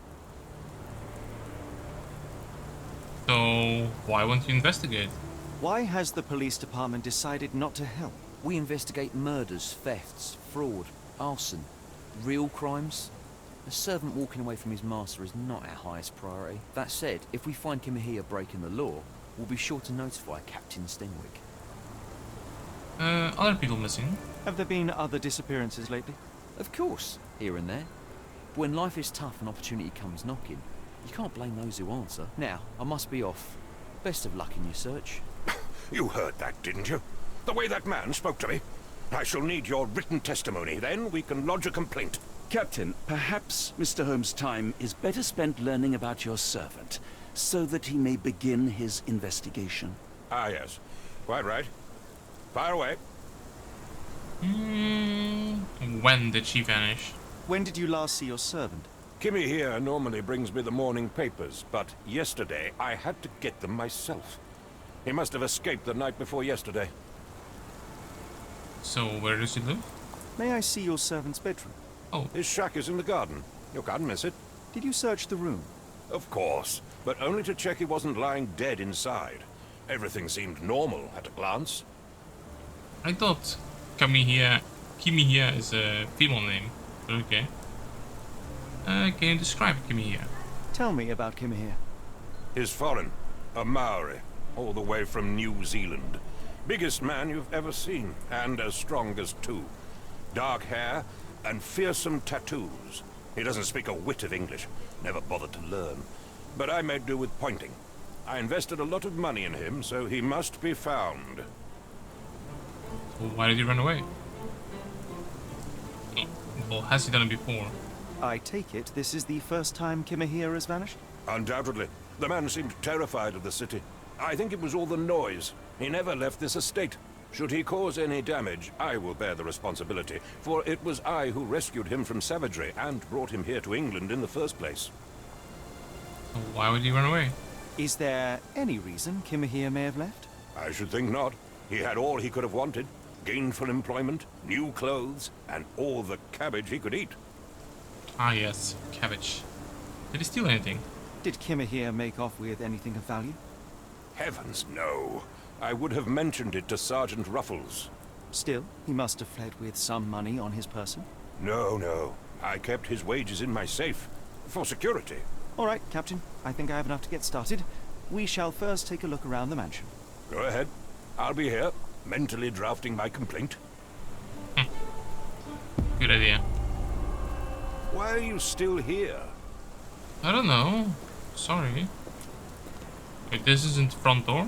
Speaker 1: So, why won't you investigate?
Speaker 2: Why has the police department decided not to help?
Speaker 9: We investigate murders, thefts, fraud, arson, real crimes. A servant walking away from his master is not our highest priority. That said, if we find Kimahia breaking the law, we'll be sure to notify Captain Stenwick.
Speaker 1: Other people missing?
Speaker 2: Have there been other disappearances lately?
Speaker 9: Of course, here and there. But when life is tough and opportunity comes knocking, you can't blame those who answer. Now, I must be off. Best of luck in your search.
Speaker 8: You heard that, didn't you? The way that man spoke to me. I shall need your written testimony. Then we can lodge a complaint.
Speaker 3: Captain, perhaps Mr. Holmes' time is better spent learning about your servant, so that he may begin his investigation.
Speaker 8: Ah, yes. Quite right. Fire away.
Speaker 1: When did she vanish?
Speaker 2: When did you last see your servant?
Speaker 8: Kimmy here normally brings me the morning papers, but yesterday I had to get them myself. He must have escaped the night before yesterday.
Speaker 1: So, where does he live?
Speaker 2: May I see your servant's bedroom?
Speaker 1: Oh,
Speaker 8: His shack is in the garden. You can't miss it.
Speaker 2: Did you search the room?
Speaker 8: Of course, but only to check he wasn't lying dead inside. Everything seemed normal at a glance.
Speaker 1: I thought Kimihia is a female name, but okay. Can you describe Kimihia?
Speaker 2: Tell me about Kimahia.
Speaker 8: He's foreign, a Maori, all the way from New Zealand. Biggest man you've ever seen, and as strong as two. Dark hair and fearsome tattoos. He doesn't speak a whit of English, never bothered to learn. But I made do with pointing. I invested a lot of money in him, so he must be found.
Speaker 1: So why did he run away? Well, has he done it before?
Speaker 2: I take it this is the first time Kimahia has vanished?
Speaker 8: Undoubtedly. The man seemed terrified of the city. I think it was all the noise. He never left this estate. Should he cause any damage, I will bear the responsibility, for it was I who rescued him from savagery and brought him here to England in the first place.
Speaker 1: So why would he run away?
Speaker 2: Is there any reason Kimahia may have left?
Speaker 8: I should think not. He had all he could have wanted. Gainful employment, new clothes, and all the cabbage he could eat.
Speaker 1: Ah yes, cabbage. Did he steal anything?
Speaker 2: Did Kimahia make off with anything of value?
Speaker 8: Heavens, no. I would have mentioned it to Sergeant Ruffles.
Speaker 2: Still, he must have fled with some money on his person.
Speaker 8: No. I kept his wages in my safe. For security.
Speaker 2: All right, Captain. I think I have enough to get started. We shall first take a look around the mansion.
Speaker 8: Go ahead. I'll be here, mentally drafting my complaint.
Speaker 1: Good idea.
Speaker 8: Why are you still here?
Speaker 1: I don't know. Sorry. Wait, this isn't the front door?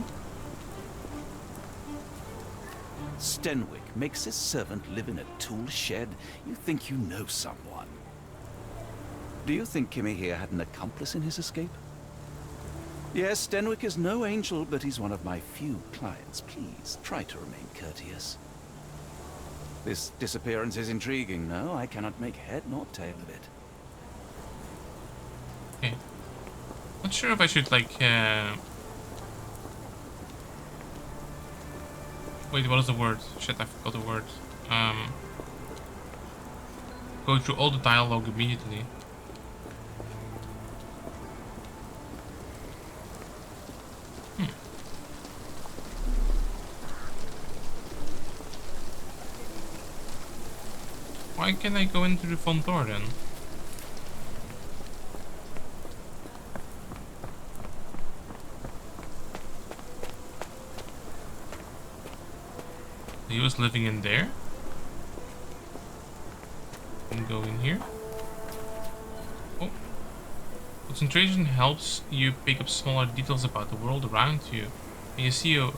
Speaker 3: Stenwick makes his servant live in a tool shed? You think you know someone. Do you think Kimmy here had an accomplice in his escape? Yes, Stenwick is no angel, but he's one of my few clients. Please, try to remain courteous. This disappearance is intriguing, no? I cannot make head nor tail of it.
Speaker 1: Okay. Not sure if I should, like, wait, what is the word? Shit, I forgot the word. Go through all the dialogue immediately. Why can't I go into the front door then? He was living in there. And go in here. Oh. Concentration helps you pick up smaller details about the world around you. You see a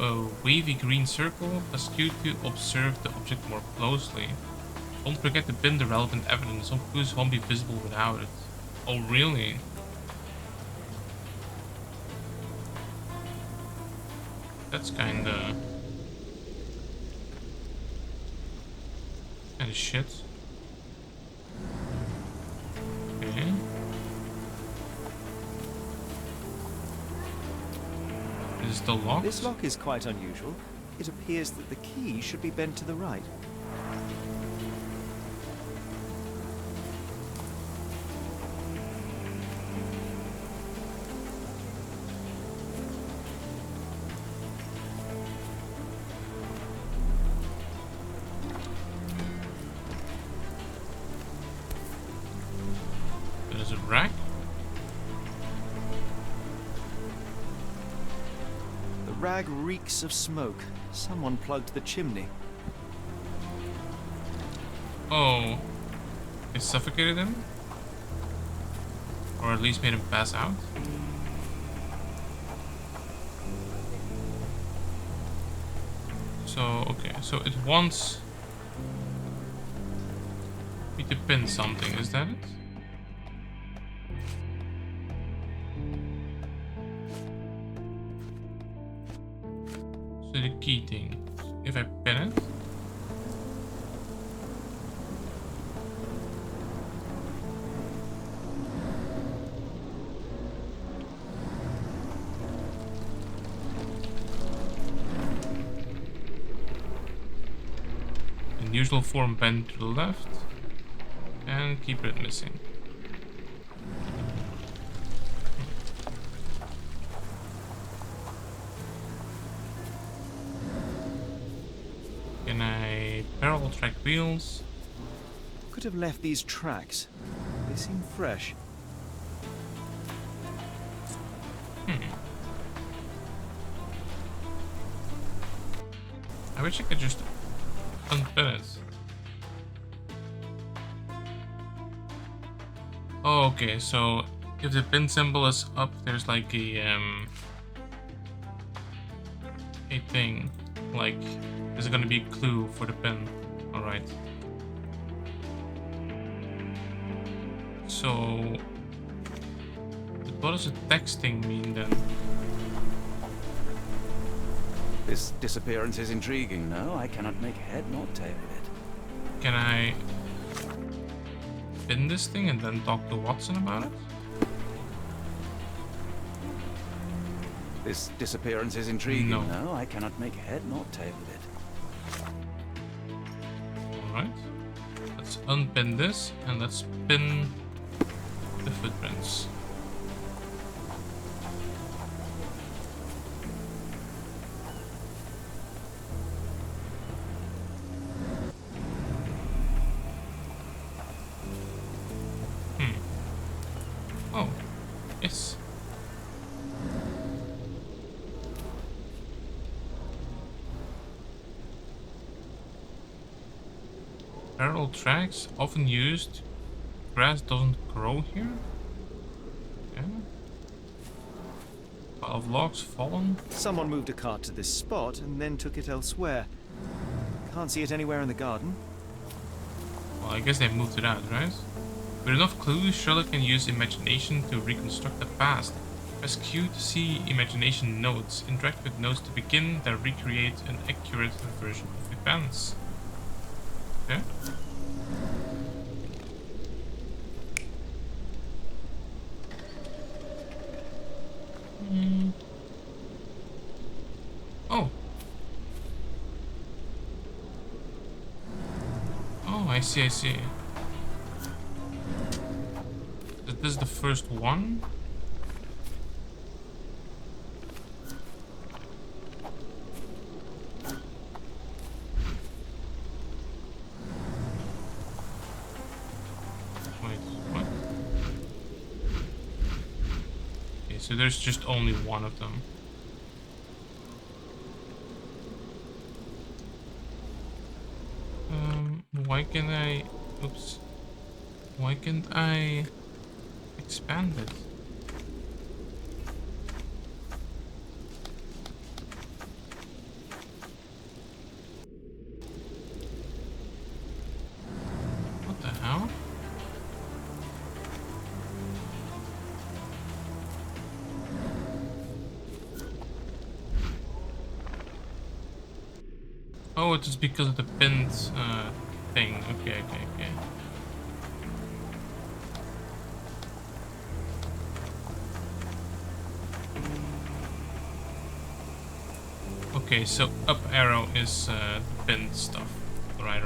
Speaker 1: wavy green circle. Ask you to observe the object more closely. Don't forget to pin the relevant evidence. Some clues won't be visible without it. Oh, really? That's kinda shit. Okay. Is it still locked?
Speaker 2: This lock is quite unusual. It appears that the key should be bent to the right.
Speaker 1: There's a rack.
Speaker 2: The rag reeks of smoke. Someone plugged the chimney.
Speaker 1: Oh. They suffocated him? Or at least made him pass out? So, okay. So it wants me to pin something. Is that it? So the key thing. If I pin it, in usual form, bend to the left and keep it missing. Can I parallel track wheels?
Speaker 2: Could have left these tracks. They seem fresh.
Speaker 1: I wish I could just unpin it. Oh, okay, so if the pin symbol is up, there's like a thing, like there's gonna be a clue for the pin. All right. So, what does the texting mean then?
Speaker 3: This disappearance is intriguing, no? I cannot make head nor tail of it.
Speaker 1: Can I pin this thing and then talk to Watson about it?
Speaker 3: This disappearance is intriguing,
Speaker 1: No.
Speaker 3: no? I cannot make head nor tail of it.
Speaker 1: Alright. Let's unpin this and let's pin the footprints. Oh, yes. Parallel tracks, often used. Grass doesn't grow here. Okay. Pile of logs fallen.
Speaker 2: Someone moved a cart to this spot and then took it elsewhere. Can't see it anywhere in the garden.
Speaker 1: Well, I guess they moved it out, right? With enough clues, Sherlock can use imagination to reconstruct the past. Press Q to see imagination notes. Interact with notes to begin, then recreate an accurate version of events. Okay. Oh. Oh, I see, I see. This is the first one. Wait, what? Okay, so there's just only one of them. Why can I... Oops. Why can't I expand it? Oh, it's because of the pinned thing. Okay. Okay, so up arrow is the pinned stuff. Right.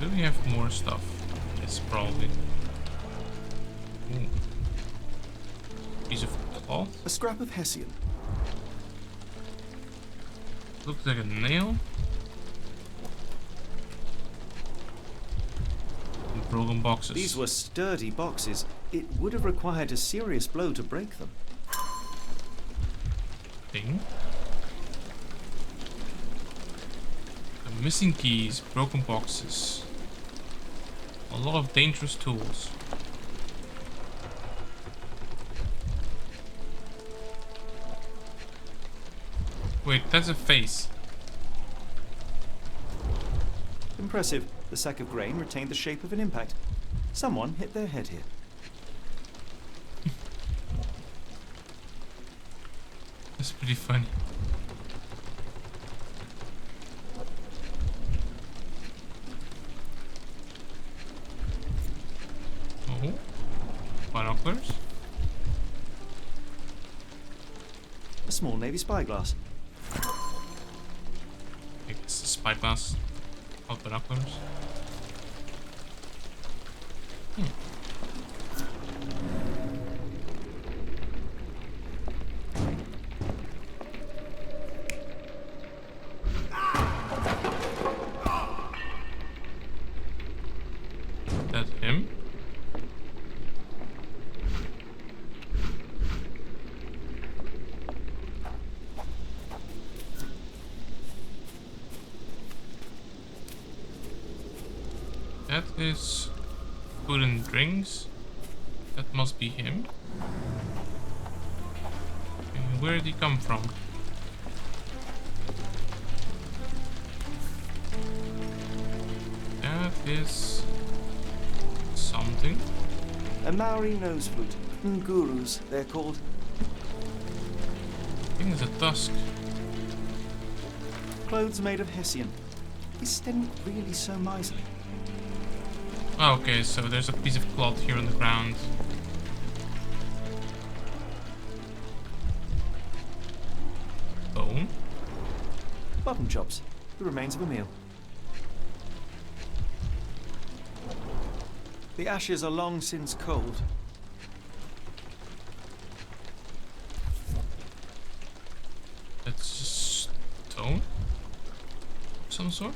Speaker 1: Do we have more stuff? Yes, probably. Ooh. Piece of cloth.
Speaker 2: A scrap of Hessian.
Speaker 1: Looks like a nail. And broken boxes.
Speaker 2: These were sturdy boxes. It would have required a serious blow to break them.
Speaker 1: Thing. The missing keys, broken boxes. A lot of dangerous tools. Wait, that's a face.
Speaker 2: Impressive. The sack of grain retained the shape of an impact. Someone hit their head here.
Speaker 1: That's pretty funny. Oh, binoculars.
Speaker 2: A small navy spyglass.
Speaker 1: I guess the spyglass of binoculars. That him? That is food and drinks. That must be him. And where did he come from? That is something.
Speaker 2: A Maori nose flute. Ngurus, they're called.
Speaker 1: I think it's a tusk.
Speaker 2: Clothes made of Hessian. Is Sten really so miserly?
Speaker 1: Oh, okay, so there's a piece of cloth here on the ground. Bone.
Speaker 2: Button chops. The remains of a meal. The ashes are long since cold.
Speaker 1: That's stone? Some sort?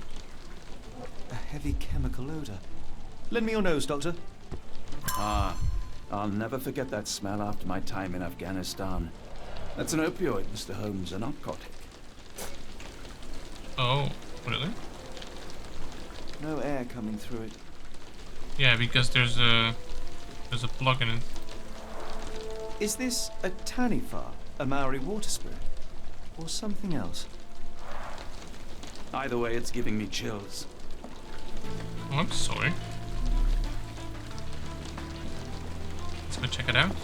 Speaker 2: A heavy chemical odor. Lend me your nose, Doctor.
Speaker 3: Ah, I'll never forget that smell after my time in Afghanistan. That's an opioid, Mr. Holmes, a narcotic.
Speaker 1: Oh, really?
Speaker 2: No air coming through it.
Speaker 1: Yeah, because there's a plug in it.
Speaker 2: Is this a Taniwha, a Maori water spirit? Or something else?
Speaker 3: Either way, it's giving me chills.
Speaker 1: Oh, I'm sorry. Let's go check it out.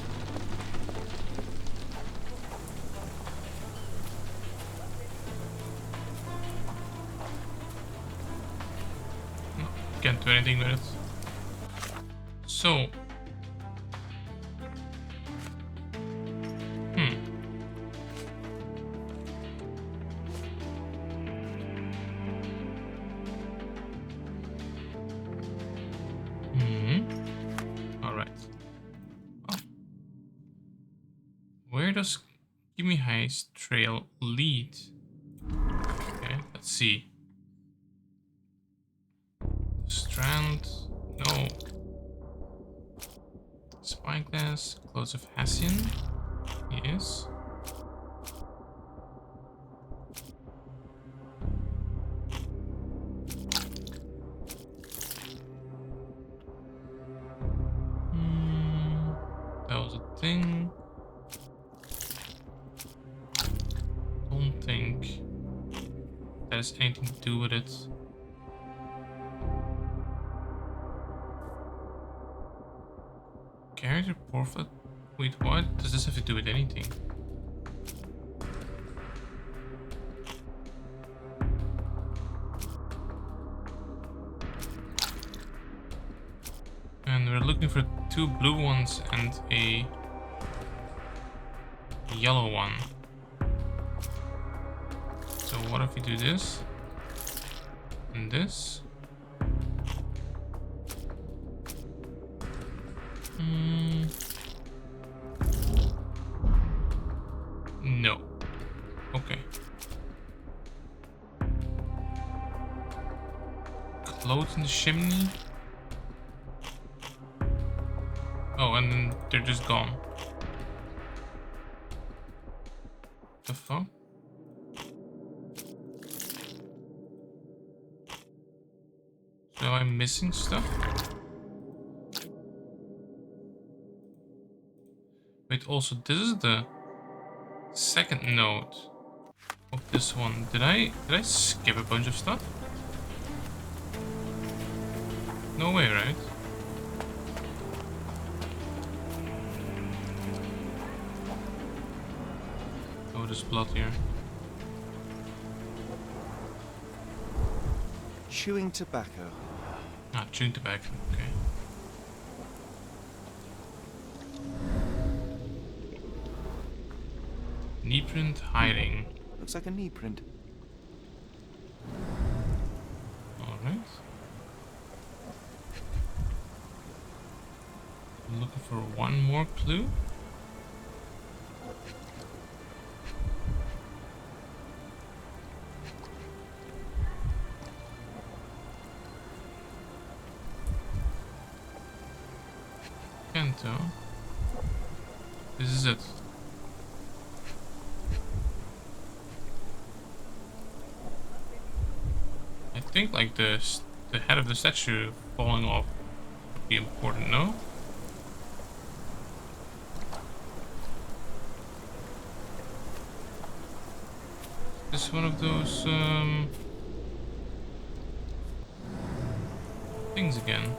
Speaker 1: No, can't do anything with it. So. Alright. Oh. Where does Gimme High's trail lead? Okay, let's see. Strand. No. Spyglass. Clothes of Hessian. Yes. That was a thing. Don't think that has anything to do with it. Character profile. Wait, what does this have to do with anything? we're looking for 2 blue ones and a yellow one. So what if we do this and this? No. Okay. Clothes in the chimney. Oh, and then they're just gone. The fuck? So am I missing stuff? Wait, also this is the second note of this one. Did I skip a bunch of stuff? No way, right? Oh, there's blood here.
Speaker 2: Chewing tobacco.
Speaker 1: Ah, chewing tobacco, okay. Knee print hiding.
Speaker 2: Looks like a knee print.
Speaker 1: Alright. I'm looking for one more clue. Can't tell. This is it. I think like the head of the statue falling off would be important, no? This is one of those things again.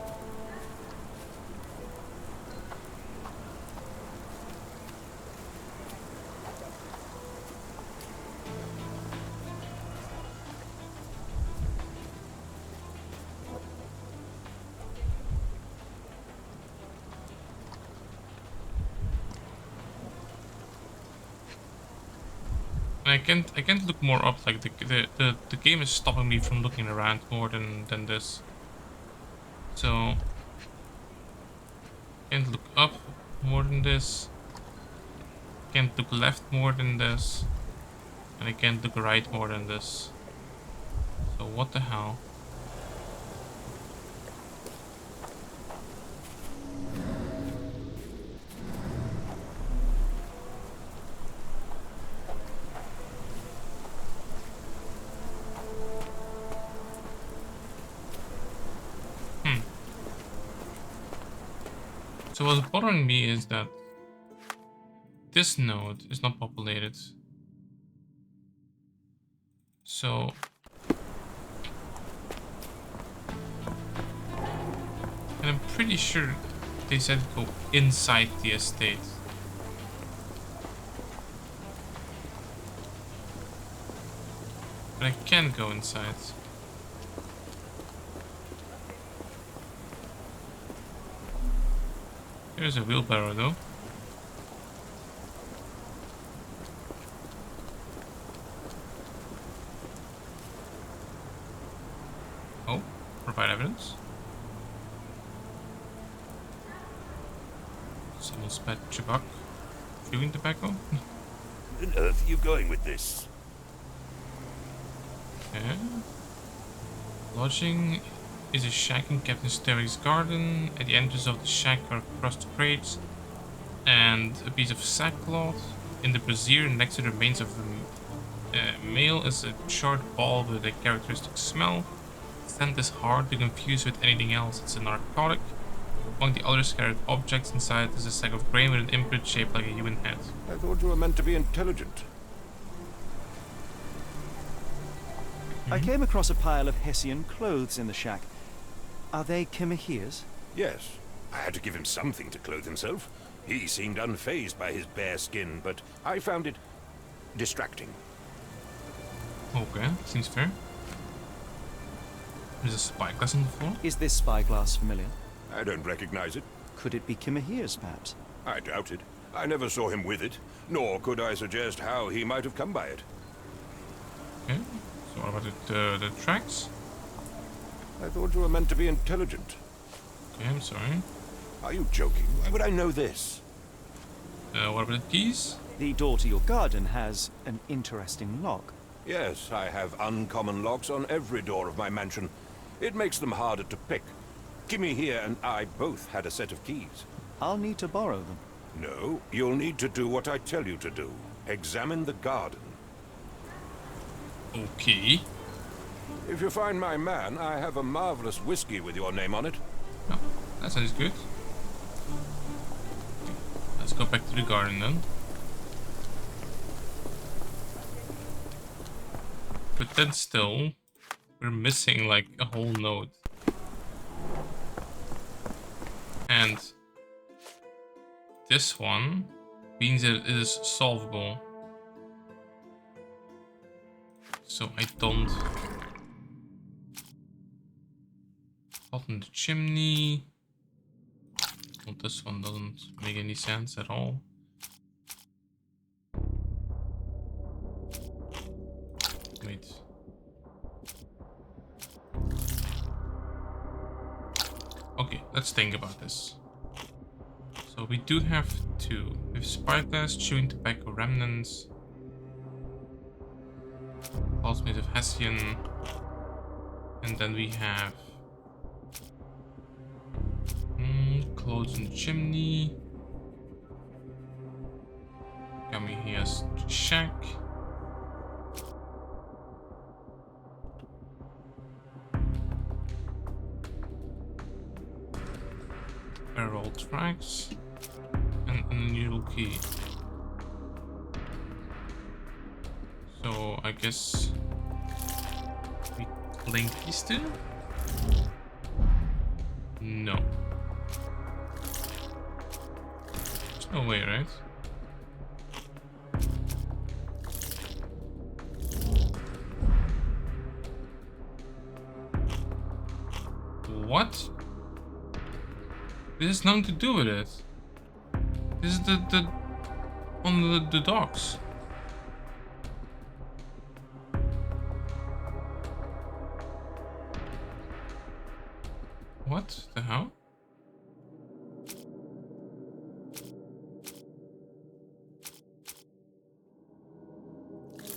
Speaker 1: I can't look more up, like the game is stopping me from looking around more than this. So can't look up more than this. Can't look left more than this. And I can't look right more than this. So what the hell? So what's bothering me is that this node is not populated. So and I'm pretty sure they said go inside the estate. But I can't go inside. There's a wheelbarrow though. Oh, provide evidence. Someone spat tobacco. Chewing tobacco?
Speaker 8: On earth are you going with this?
Speaker 1: Okay. Lodging is a shack in Captain Sterrick's garden. At the entrance of the shack are crushed crates and a piece of sackcloth. In the brazier next to the remains of a male is a charred ball with a characteristic smell. The scent is hard to confuse with anything else. It's a narcotic. Among the other scattered objects inside is a sack of grain with an imprint shaped like a human head.
Speaker 8: I thought you were meant to be intelligent.
Speaker 2: I came across a pile of Hessian clothes in the shack. Are they Kimahir's?
Speaker 8: Yes. I had to give him something to clothe himself. He seemed unfazed by his bare skin, but I found it distracting.
Speaker 1: Okay, seems fair. There's a spyglass on the floor.
Speaker 2: Is this spyglass familiar?
Speaker 8: I don't recognize it.
Speaker 2: Could it be Kimahir's, perhaps?
Speaker 8: I doubt it. I never saw him with it, nor could I suggest how he might have come by it.
Speaker 1: Okay, so what about the tracks?
Speaker 8: I thought you were meant to be intelligent.
Speaker 1: Okay, I'm sorry.
Speaker 8: Are you joking? Why would I know this?
Speaker 1: What about the keys?
Speaker 2: The door to your garden has an interesting lock.
Speaker 8: Yes, I have uncommon locks on every door of my mansion. It makes them harder to pick. Kimmy here and I both had a set of keys.
Speaker 2: I'll need to borrow them.
Speaker 8: No, you'll need to do what I tell you to do. Examine the garden.
Speaker 1: Okay.
Speaker 8: If you find my man, I have a marvelous whiskey with your name on it.
Speaker 1: Oh, that sounds good. Okay, let's go back to the garden then. But then still, we're missing like a whole node. And this one means that it is solvable. So I don't... Hot in the chimney. Well, this one doesn't make any sense at all. Wait. Okay, let's think about this. So we do have two. We have spyglass, chewing tobacco remnants, pulse made of Hessian, and then we have clothes in the chimney. Coming here's shack. Barrel tracks and an unusual key. So I guess we link these two? No. There's no way, right? What? This has nothing to do with it. This is the on the docks. What the hell?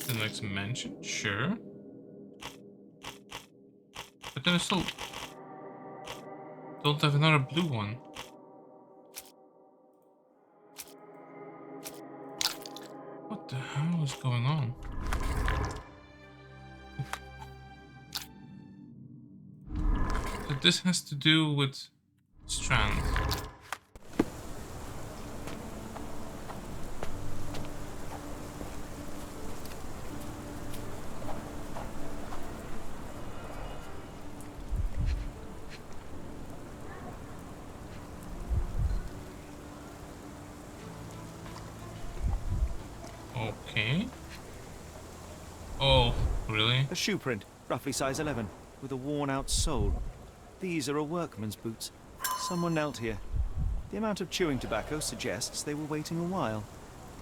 Speaker 1: The next mansion, sure. But then I still don't have another blue one. What the hell is going on? So this has to do with Strand. Okay. Oh, really?
Speaker 2: A shoe print, roughly size 11, with a worn-out sole. These are a workman's boots. Someone knelt here. The amount of chewing tobacco suggests they were waiting a while.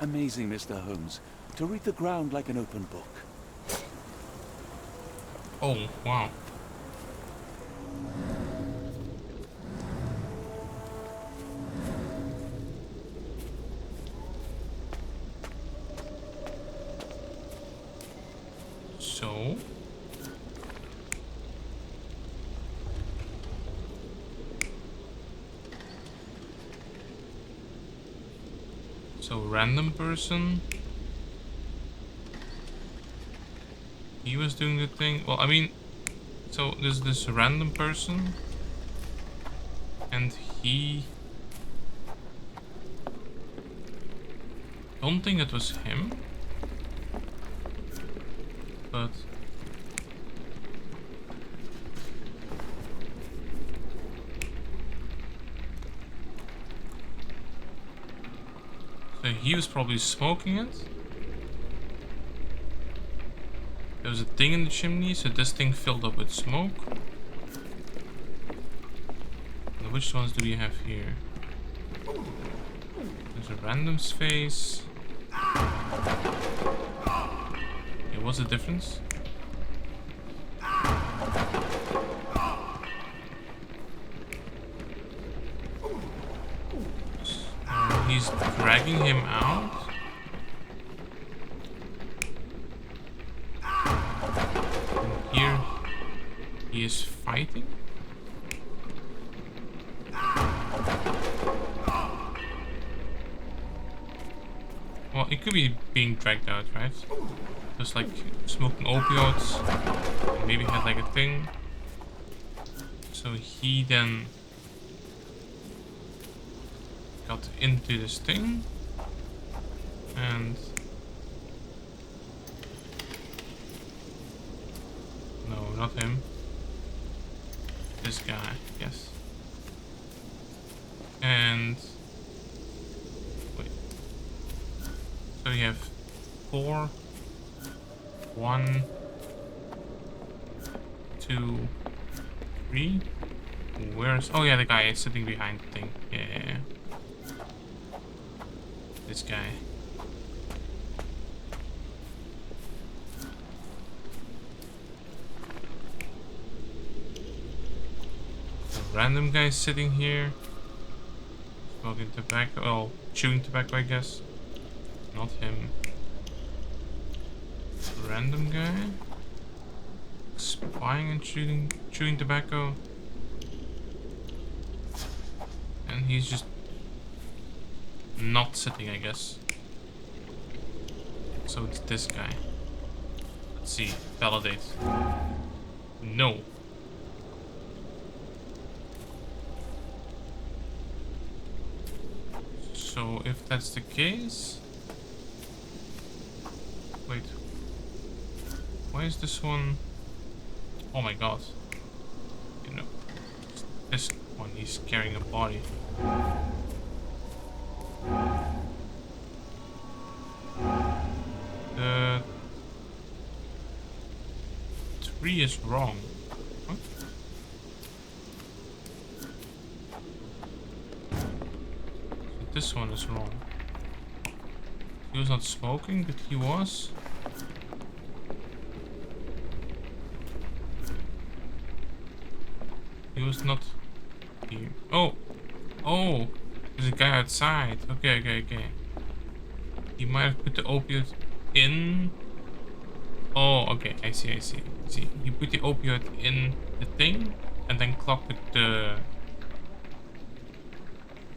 Speaker 3: Amazing, Mr. Holmes. To read the ground like an open book.
Speaker 1: Oh, wow. So random person. He was doing the thing. Well, I mean, so there's this random person, and he. Don't think it was him, but. So he was probably smoking it. There was a thing in the chimney, so this thing filled up with smoke. And So which ones do we have here? There's a random's face. Okay, what's the difference? He's dragging him out. And here he is fighting. Well, it could be being dragged out, right? Just like smoking opioids. Maybe had like a thing. So he then got into this thing. And no, not him. This guy, yes. And wait. So you have 4, 1, 2, 3. Where's... Oh yeah, the guy is sitting behind the thing. Yeah. This guy. The random guy sitting here. Smoking tobacco. Oh, chewing tobacco, I guess. Not him. Random guy. Spying and chewing tobacco. And he's just not sitting, I guess. So it's this guy. Let's see. Validate. No. So if that's the case... Wait. Why is this one... Oh my god. You know. This one, he's carrying a body. The 3 is wrong. What? So this one is wrong. He was not smoking, but he was. He was not here. Oh! Oh! There's a guy outside. Okay. He might have put the opioid in. Oh, okay. I see. See, he put the opioid in the thing and then clogged the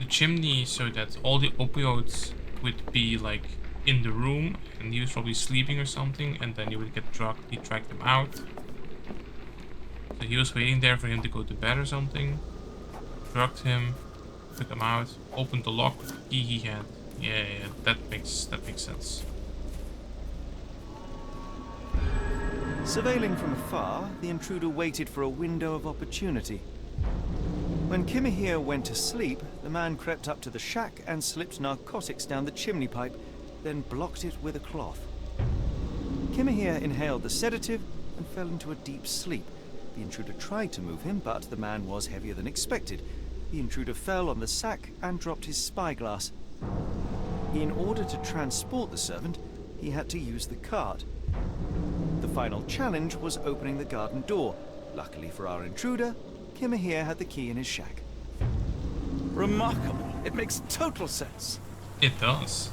Speaker 1: chimney so that all the opioids would be like in the room, and he was probably sleeping or something, and then he would get drugged. He dragged him out. So he was waiting there for him to go to bed or something. Drugged him, took him out, opened the lock with the key he had. Yeah, that makes sense.
Speaker 2: Surveilling from afar, the intruder waited for a window of opportunity. When Kimahir went to sleep, the man crept up to the shack and slipped narcotics down the chimney pipe, then blocked it with a cloth. Kimahir inhaled the sedative and fell into a deep sleep. The intruder tried to move him, but the man was heavier than expected. The intruder fell on the sack and dropped his spyglass. In order to transport the servant, he had to use the cart. The final challenge was opening the garden door. Luckily for our intruder, Kimahir had the key in his shack.
Speaker 3: Remarkable. It makes total sense.
Speaker 1: It does.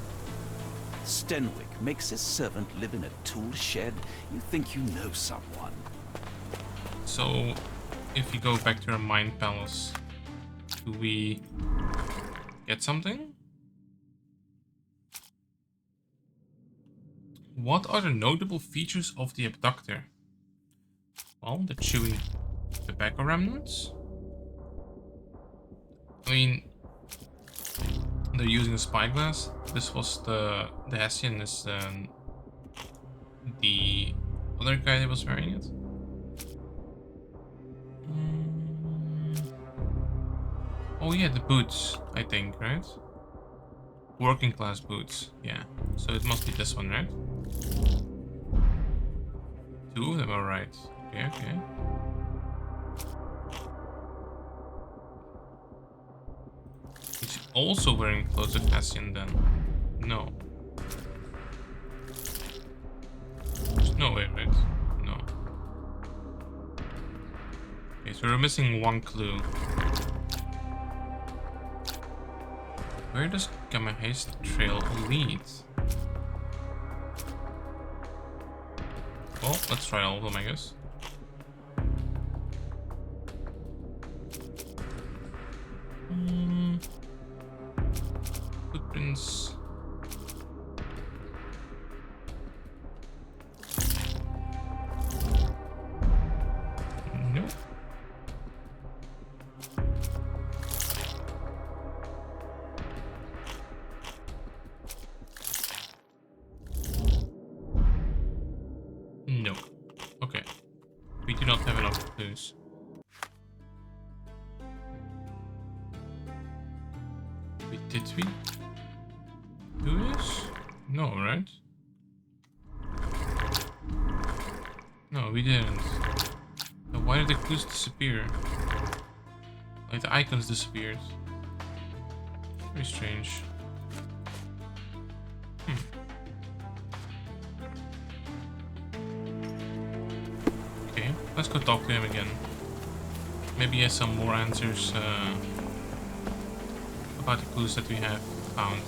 Speaker 3: Stenwick makes his servant live in a tool shed. You think you know someone.
Speaker 1: So, if you go back to our mind palace, do we get something? What are the notable features of the abductor? Well, the chewing tobacco remnants. I mean, they're using a spyglass. This was the Hessian is the other guy that was wearing it. Oh yeah, the boots, I think, right? Working class boots, yeah. So it must be this one, right? 2 of them are right. Okay. also wearing clothes of Cassian then? No. There's no way, right? No. Okay, so we're missing one clue. Where does Kamahe's trail lead? Well, let's try all of them, I guess. Footprints. Nope. No. Okay. We do not have enough clues. Did we do this? No, right? No, we didn't. So why did the clues disappear? Like the icons disappeared. Very strange. Okay, let's go talk to him again. Maybe he has some more answers about the clues that we have found.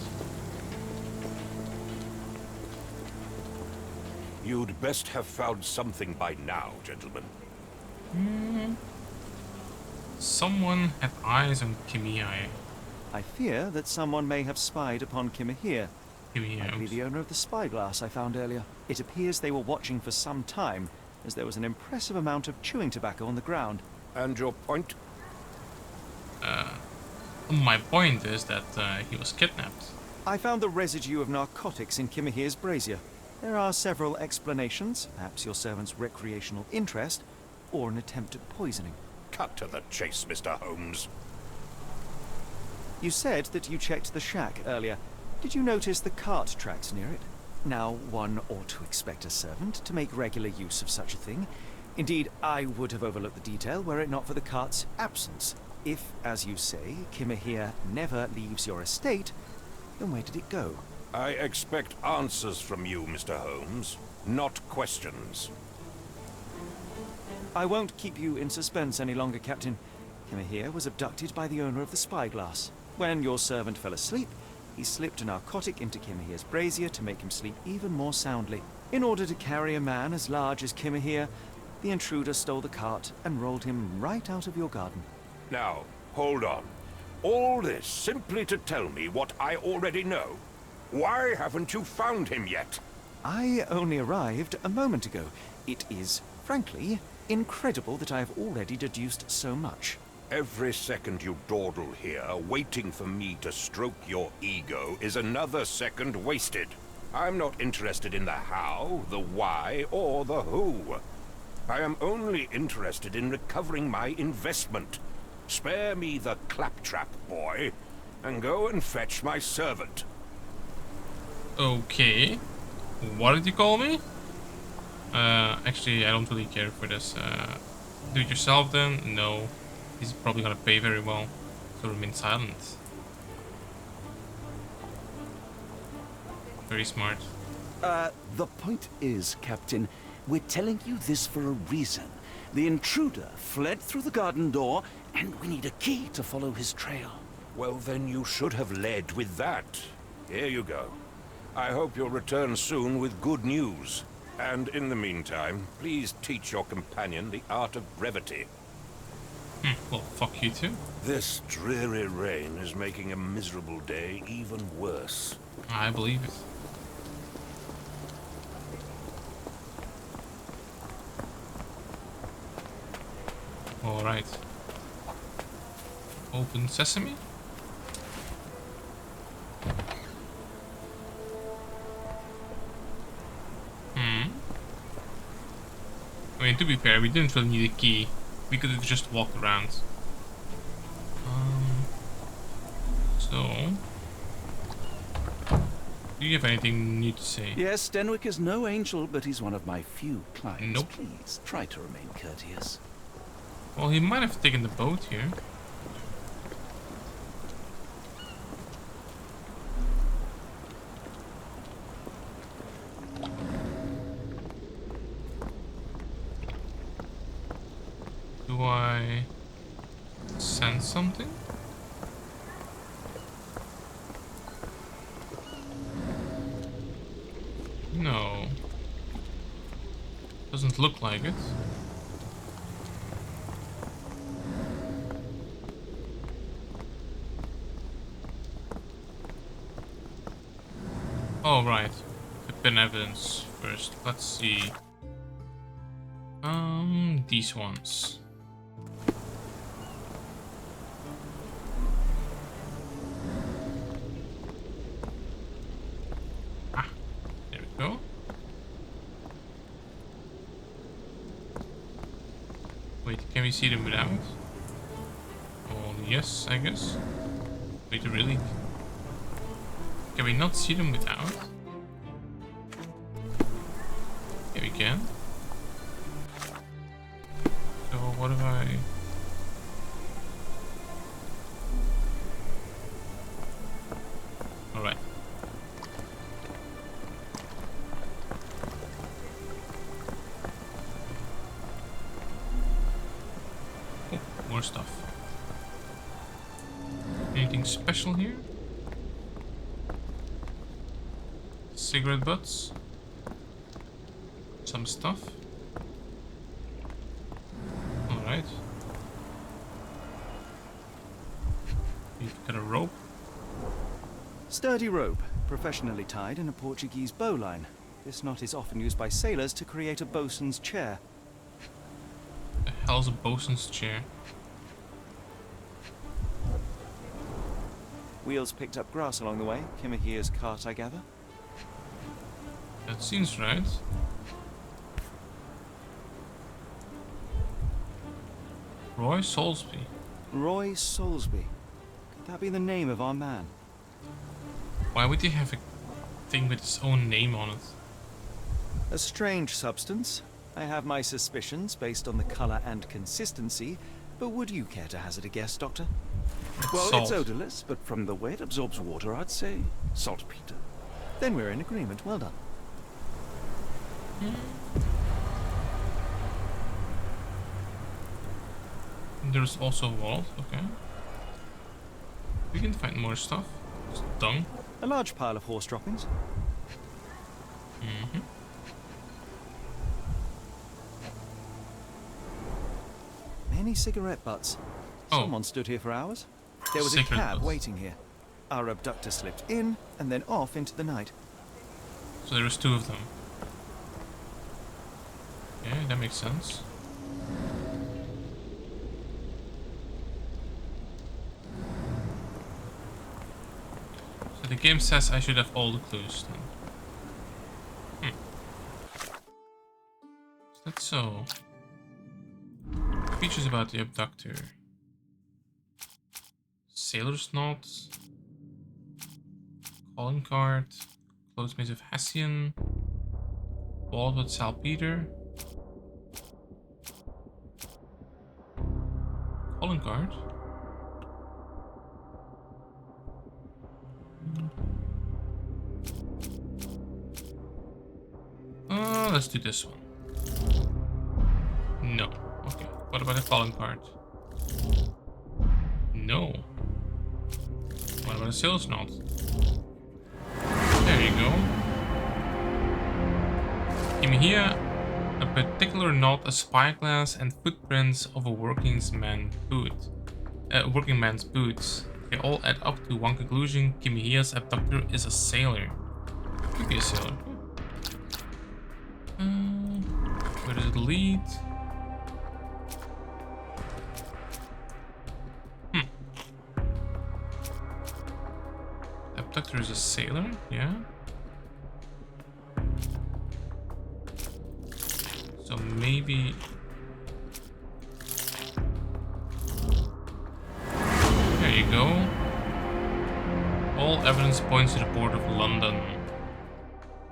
Speaker 8: You'd best have found something by now, gentlemen.
Speaker 1: Someone had eyes on Kimihai.
Speaker 2: I fear that someone may have spied upon Kimihir. Likely the owner of the spyglass I found earlier. It appears they were watching for some time, as there was an impressive amount of chewing tobacco on the ground.
Speaker 8: And your point?
Speaker 1: My point is that he was kidnapped.
Speaker 2: I found the residue of narcotics in Kimihir's brazier. There are several explanations, perhaps your servant's recreational interest, or an attempt at poisoning.
Speaker 8: Cut to the chase, Mr. Holmes.
Speaker 2: You said that you checked the shack earlier. Did you notice the cart tracks near it? Now, one ought to expect a servant to make regular use of such a thing. Indeed, I would have overlooked the detail were it not for the cart's absence. If, as you say, Kimihir never leaves your estate, then where did it go?
Speaker 8: I expect answers from you, Mr. Holmes, not questions.
Speaker 2: I won't keep you in suspense any longer, Captain. Kimihir was abducted by the owner of the spyglass. When your servant fell asleep, he slipped a narcotic into Kimihir's brazier to make him sleep even more soundly. In order to carry a man as large as Kimihir, the intruder stole the cart and rolled him right out of your garden.
Speaker 8: Now, hold on. All this simply to tell me what I already know. Why haven't you found him yet?
Speaker 2: I only arrived a moment ago. It is, frankly, incredible that I have already deduced so much.
Speaker 8: Every second you dawdle here, waiting for me to stroke your ego, is another second wasted. I'm not interested in the how, the why, or the who. I am only interested in recovering my investment. Spare me the claptrap, boy, and go and fetch my servant.
Speaker 1: Okay. What did you call me? Actually, I don't really care for this. Do it yourself then? No. He's probably gonna pay very well, so remain silent. Very smart.
Speaker 3: The point is, Captain, we're telling you this for a reason. The intruder fled through the garden door, and we need a key to follow his trail.
Speaker 8: Well, then you should have led with that. Here you go. I hope you'll return soon with good news. And in the meantime, please teach your companion the art of brevity.
Speaker 1: Well, fuck you too.
Speaker 8: This dreary rain is making a miserable day even worse.
Speaker 1: I believe it. Alright. Open sesame? I mean, to be fair, we didn't really need a key. We could have just walked around. So... Do you have anything new to say?
Speaker 3: Yes, Denwick is no angel, but he's one of my few clients.
Speaker 1: Nope.
Speaker 3: Please, try to remain courteous.
Speaker 1: Well, he might have taken the boat here. something? No. Doesn't look like it. Oh, right. The pin evidence first. Let's see. These ones. Ah, there we go. Wait, can we see them without? Oh, yes, I guess. Wait, really? Can we not see them without? Yeah, we can. So what if I... Alright. Oh, more stuff. Anything special here? Cigarette butts. Some stuff. Alright. We've got a rope.
Speaker 2: Sturdy rope, professionally tied in a Portuguese bowline. This knot is often used by sailors to create a bosun's chair.
Speaker 1: The hell's a bosun's chair?
Speaker 2: Wheels picked up grass along the way. Kimahia's cart, I gather.
Speaker 1: That seems right. Roy Soulsby.
Speaker 2: Roy Soulsby. Could that be the name of our man?
Speaker 1: Why would he have a thing with his own name on it?
Speaker 2: A strange substance. I have my suspicions based on the color and consistency, but would you care to hazard a guess, Doctor?
Speaker 3: Well,
Speaker 1: Salt.
Speaker 3: it's odorless, but from the way it absorbs water, I'd say saltpeter.
Speaker 2: Then we're in agreement. Well done.
Speaker 1: There's also a wallet, okay. We can find more stuff. Just dung.
Speaker 2: A large pile of horse droppings.
Speaker 1: Mm-hmm.
Speaker 2: Many cigarette butts.
Speaker 1: Oh.
Speaker 2: Someone stood here for hours. There was a
Speaker 1: Cigarette
Speaker 2: cab
Speaker 1: butts.
Speaker 2: waiting here. Our abductor slipped in and then off into the night.
Speaker 1: So there was two of them. Yeah, that makes sense. So the game says I should have all the clues then. Is that so? Features about the abductor. Sailor's knot. Calling card. Close maze of Hessian. Wallet with saltpeter. Calling card. Let's do this one. No. Okay. What about the calling card? No. What about a sales knot? There you go. Give me here a particular knot, a spyglass, and footprints of a working man's boots. They all add up to one conclusion. Kimihia's abductor is a sailor. Could be a sailor. Where does it lead? Abductor is a sailor, yeah. So maybe... There you go. All evidence points to the port of London.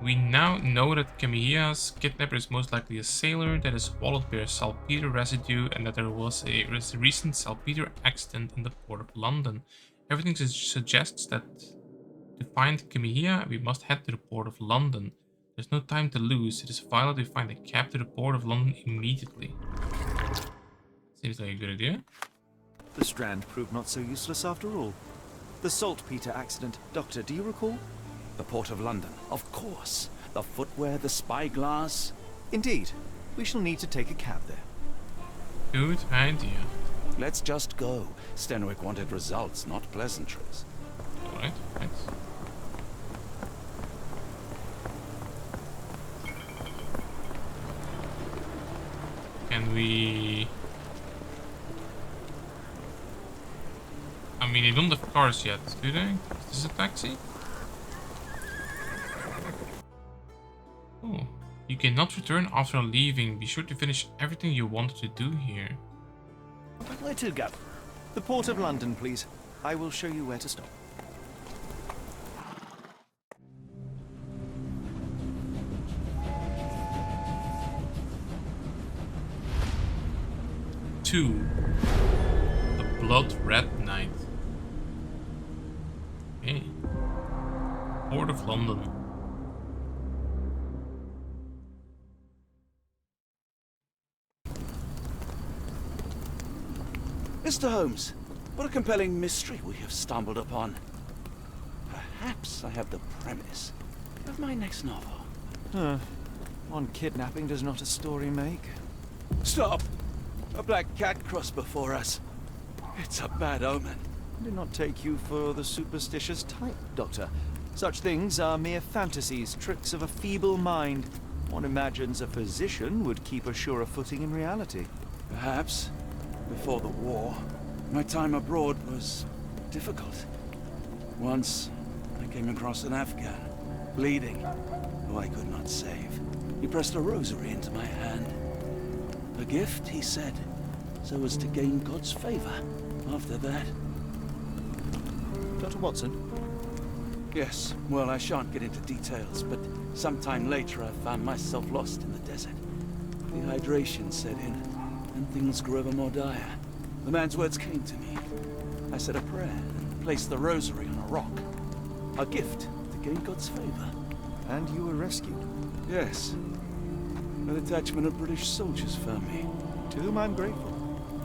Speaker 1: We now know that Kamiya's kidnapper is most likely a sailor, that his wallet bears saltpeter residue, and that there was a recent saltpeter accident in the port of London. Everything suggests that to find Kamiya, we must head to the port of London. There's no time to lose. It is vital to find a cab to the port of London immediately. Seems like a good idea.
Speaker 2: The Strand proved not so useless after all. The saltpeter accident. Doctor, do you recall?
Speaker 3: The Port of London, of course. The footwear, the spyglass.
Speaker 2: Indeed. We shall need to take a cab there.
Speaker 1: Good idea.
Speaker 3: Let's just go. Stenwick wanted results, not pleasantries.
Speaker 1: Alright, thanks. Can we... I mean, they don't have cars yet, do they? Is this a taxi? Oh. You cannot return after leaving. Be sure to finish everything you wanted to do here.
Speaker 2: Where to go? The Port of London, please. I will show you where to stop.
Speaker 1: Two. The Blood Red Knight. Okay. Port of London.
Speaker 3: Mr. Holmes, what a compelling mystery we have stumbled upon. Perhaps I have the premise of my next novel.
Speaker 2: One kidnapping does not a story make.
Speaker 3: Stop! A black cat crossed before us. It's a bad omen.
Speaker 2: I do not take you for the superstitious type, Doctor. Such things are mere fantasies, tricks of a feeble mind. One imagines a physician would keep a surer footing in reality.
Speaker 3: Perhaps. Before the war, my time abroad was difficult. Once, I came across an Afghan, bleeding, who I could not save. He pressed a rosary into my hand. A gift, he said, so as to gain God's favor. After that...
Speaker 2: Dr. Watson?
Speaker 3: Yes, well, I shan't get into details, but sometime later I found myself lost in the desert. Dehydration set in, and things grew ever more dire. The man's words came to me. I said a prayer and placed the rosary on a rock. A gift to gain God's favor.
Speaker 2: And you were rescued.
Speaker 3: Yes. A detachment of British soldiers found me.
Speaker 2: To whom I'm grateful.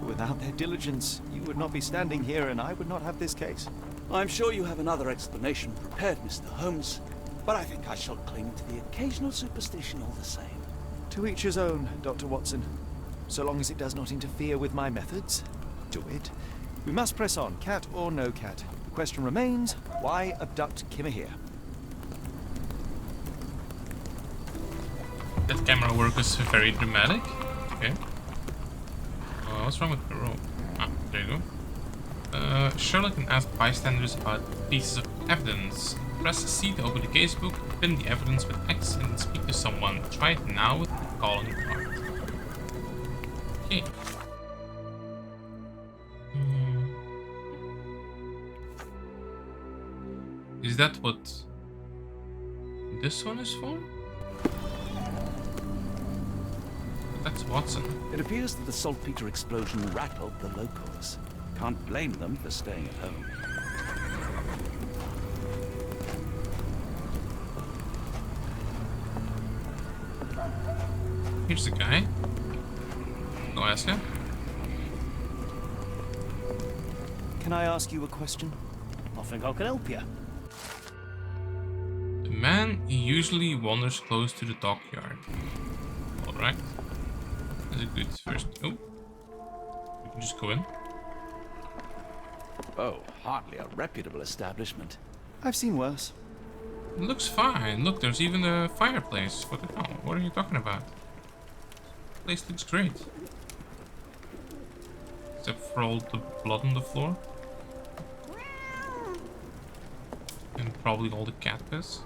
Speaker 2: Without their diligence, you would not be standing here and I would not have this case.
Speaker 3: I'm sure you have another explanation prepared, Mr. Holmes, but I think I shall cling to the occasional superstition all the same.
Speaker 2: To each his own, Dr. Watson. So long as it does not interfere with my methods, do it. We must press on, cat or no cat. The question remains, why abduct Kimmer here?
Speaker 1: That camera work is very dramatic. Okay. What's wrong with the rope? Ah, there you go. Sherlock can ask bystanders about pieces of evidence. Press C to open the casebook, pin the evidence with X, and then speak to someone. Try it now with the calling card. Okay. Is that what this one is for? That's Watson.
Speaker 3: It appears that the saltpeter explosion rattled the locals. Can't blame them for staying at home.
Speaker 1: Here's the guy. Go ask him.
Speaker 2: Can I ask you a question? I think I can help you.
Speaker 1: The man usually wanders close to the dockyard. Alright. That's a good first. Oh. We can just go in.
Speaker 3: Oh, hardly a reputable establishment.
Speaker 2: I've seen worse.
Speaker 1: It looks fine. Look, there's even a fireplace. What the hell? What are you talking about? This place looks great. Except for all the blood on the floor. And probably all the cat piss.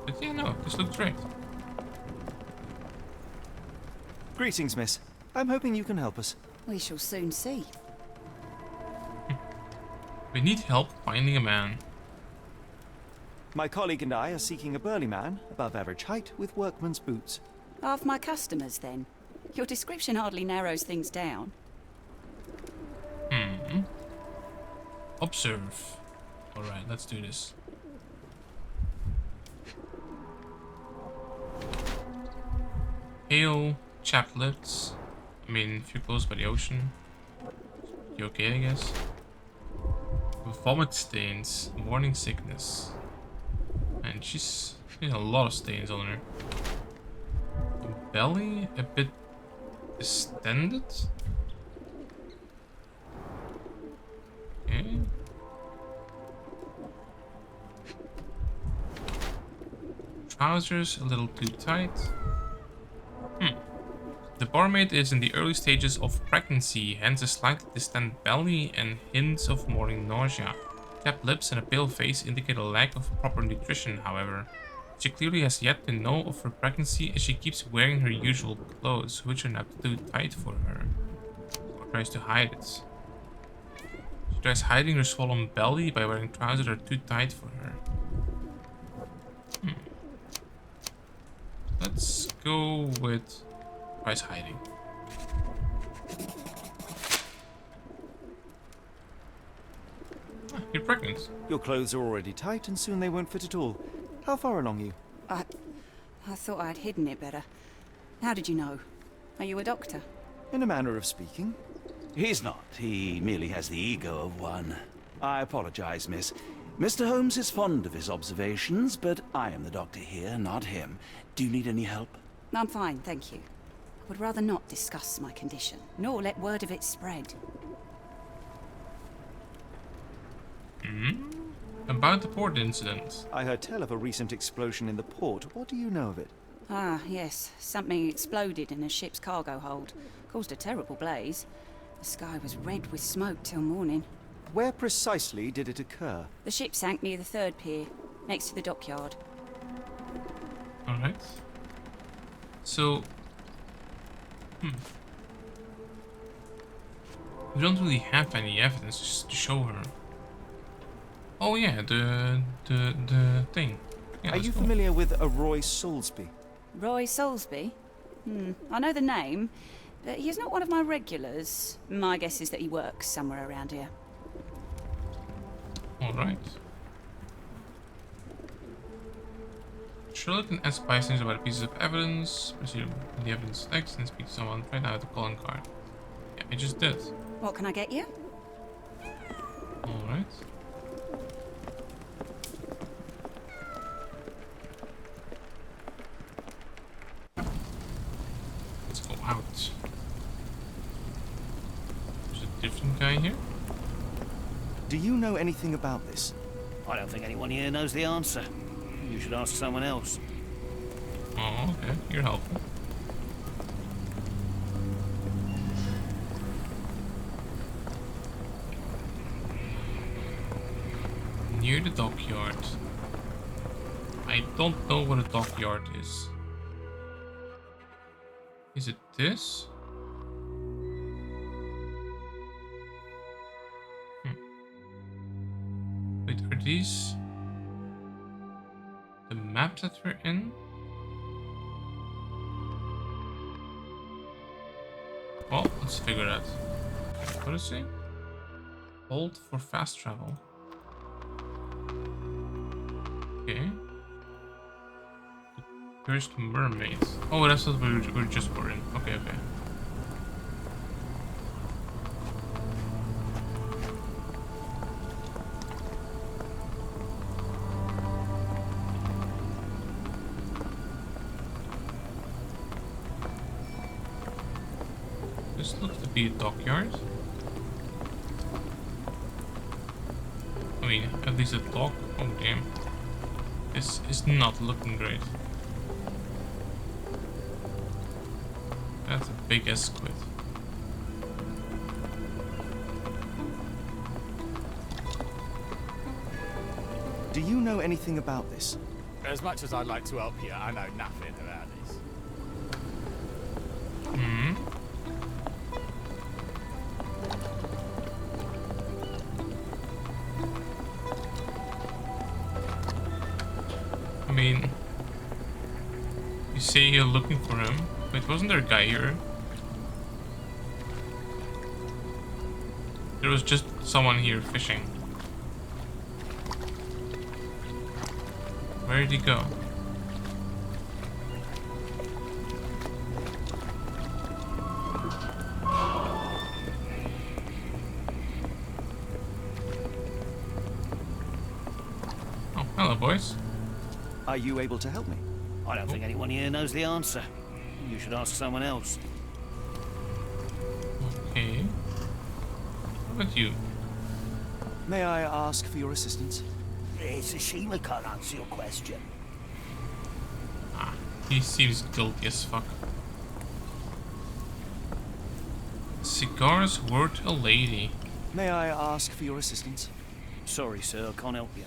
Speaker 1: But yeah, no, this looks great.
Speaker 2: Greetings, miss. I'm hoping you can help us.
Speaker 10: We shall soon see.
Speaker 1: We need help finding a man.
Speaker 2: My colleague and I are seeking a burly man, above average height, with workman's boots.
Speaker 10: Half my customers, then. Your description hardly narrows things down.
Speaker 1: Observe. Alright, let's do this. Pale, chapped lips. I mean, if you're close by the ocean. You okay, I guess? Vomit stains, morning sickness. And she's a lot of stains on her. Belly a bit distended. Okay. Trousers a little too tight. The barmaid is in the early stages of pregnancy, hence a slightly distended belly and hints of morning nausea. Chapped lips and a pale face indicate a lack of proper nutrition, however. She clearly has yet to know of her pregnancy as she keeps wearing her usual clothes, which are not too tight for her. Or tries to hide it. She tries hiding her swollen belly by wearing trousers that are too tight for her. Let's go with tries hiding. You're pregnant.
Speaker 2: Your clothes are already tight and soon they won't fit at all. How far along are you?
Speaker 10: I thought I'd hidden it better. How did you know? Are you a doctor?
Speaker 2: In a manner of speaking.
Speaker 3: He's not. He merely has the ego of one. I apologize, miss. Mr. Holmes is fond of his observations, but I am the doctor here, not him. Do you need any help?
Speaker 10: I'm fine, thank you. I would rather not discuss my condition, nor let word of it spread.
Speaker 1: About the port incident.
Speaker 2: I heard tell of a recent explosion in the port. What do you know of it?
Speaker 10: Ah, yes. Something exploded in a ship's cargo hold. Caused a terrible blaze. The sky was red with smoke till morning.
Speaker 2: Where precisely did it occur?
Speaker 10: The ship sank near the third pier, next to the dockyard.
Speaker 1: Alright. So... We don't really have any evidence to show her. Oh yeah, the thing. Yeah,
Speaker 2: Are you
Speaker 1: go.
Speaker 2: familiar with a Roy Soulsby?
Speaker 10: Roy Soulsby? I know the name, but he's not one of my regulars. My guess is that he works somewhere around here.
Speaker 1: Alright. Sherlock can ask bystanders about pieces of evidence, proceed with the evidence next, and speak to someone. Try now the calling card. Yeah, I just did.
Speaker 10: What can I get you?
Speaker 1: Alright. Let's go out. There's a different guy here.
Speaker 2: Do you know anything about this?
Speaker 11: I don't think anyone here knows the answer. You should ask someone else.
Speaker 1: Oh, okay. You're helpful. Near the dockyard. I don't know what a dockyard is. Is it this? Wait, are these the map that we're in? Well, let's figure it out. What is it? Hold for fast travel. Okay. The Cursed Mermaid. Oh, that's what we're just were in. Okay, okay. This looks to be a dockyard. I mean, at least a dock. Oh, damn. This is not looking great. That's a big ass squid.
Speaker 2: Do you know anything about this?
Speaker 7: As much as I'd like to help you, I know nothing about this.
Speaker 1: I mean, you say you're looking for him. Wait, wasn't there a guy here? There was just someone here fishing. Where did he go? boys.
Speaker 2: Are you able to help me?
Speaker 11: I don't think anyone here knows the answer. You should ask someone else.
Speaker 1: Okay. What about you?
Speaker 2: May I ask for your assistance?
Speaker 11: It's a shame I can't answer your question.
Speaker 1: Ah, he seems guilty as fuck. Cigars worth a lady.
Speaker 2: May I ask for your assistance?
Speaker 11: Sorry, sir, I can't help you.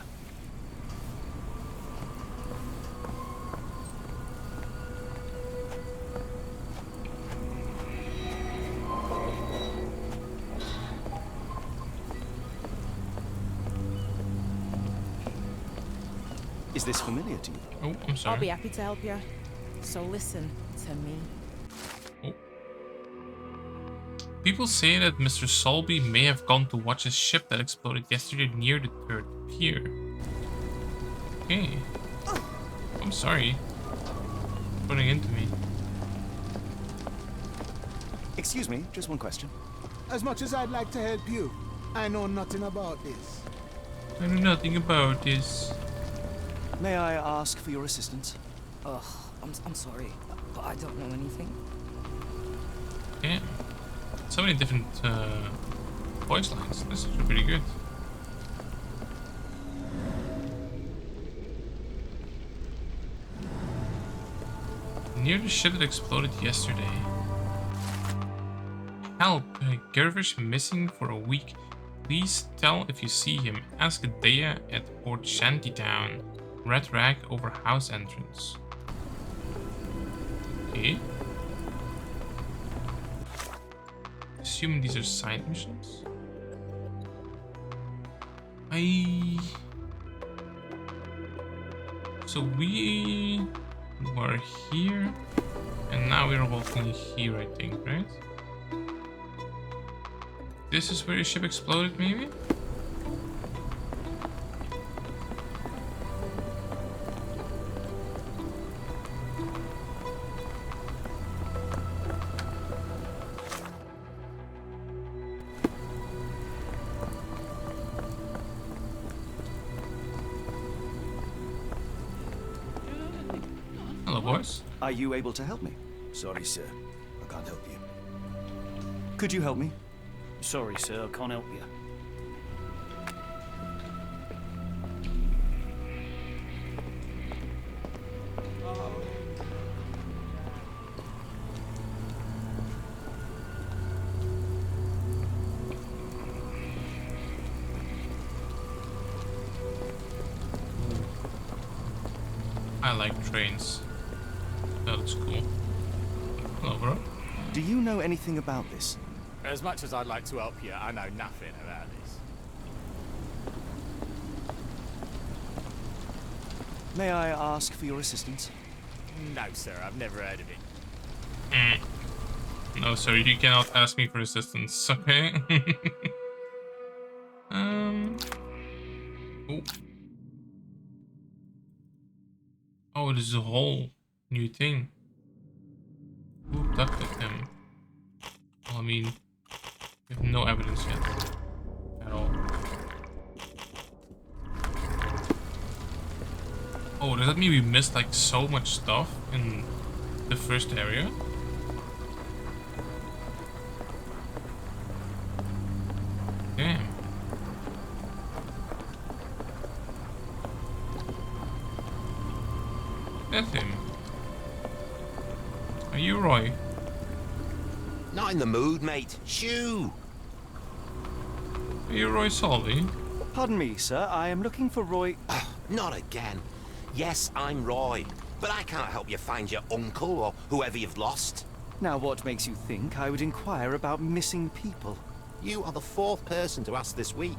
Speaker 2: Is this familiar to you?
Speaker 1: Oh, I'm sorry.
Speaker 6: I'll be happy to help you. So listen to me.
Speaker 1: Oh. People say that Mr. Solby may have gone to watch a ship that exploded yesterday near the third pier. Okay. I'm sorry. Putting into me.
Speaker 2: Excuse me, just one question.
Speaker 12: As much as I'd like to help you, I know nothing about this.
Speaker 1: I know nothing about this.
Speaker 2: May I ask for your assistance?
Speaker 6: Ugh, I'm sorry, but I don't know anything.
Speaker 1: Yeah. So many different voice lines. This is pretty good. Near the ship that exploded yesterday. Help! Gervish missing for a week. Please tell if you see him. Ask Dea at Port Shantytown. Red rag over house entrance. Okay. Assuming these are side missions. So we were here, and now we're walking here, I think, right? This is where the ship exploded, maybe? Hello, boys.
Speaker 2: Are you able to help me?
Speaker 11: Sorry, sir, I can't help you.
Speaker 2: Could you help me?
Speaker 11: Sorry, sir, I can't help you.
Speaker 1: I like trains. That looks cool. Hello, bro.
Speaker 2: Do you know anything about this?
Speaker 7: As much as I'd like to help you, I know nothing about this.
Speaker 2: May I ask for your assistance?
Speaker 7: No, sir, I've never heard of it.
Speaker 1: No, sir, you cannot ask me for assistance, okay? Oh. Oh, this is a whole new thing. Who abducted him? Well, I mean, we have no evidence yet. At all. Oh, does that mean we missed like so much stuff in the first area? Damn. That's him. Are you Roy?
Speaker 13: Not in the mood, mate. Shoo!
Speaker 1: Are you Roy Solby?
Speaker 2: Pardon me, sir. I am looking for Roy.
Speaker 13: Not again. Yes, I'm Roy, but I can't help you find your uncle or whoever you've lost.
Speaker 2: Now, what makes you think I would inquire about missing people?
Speaker 13: You are the fourth person to ask this week.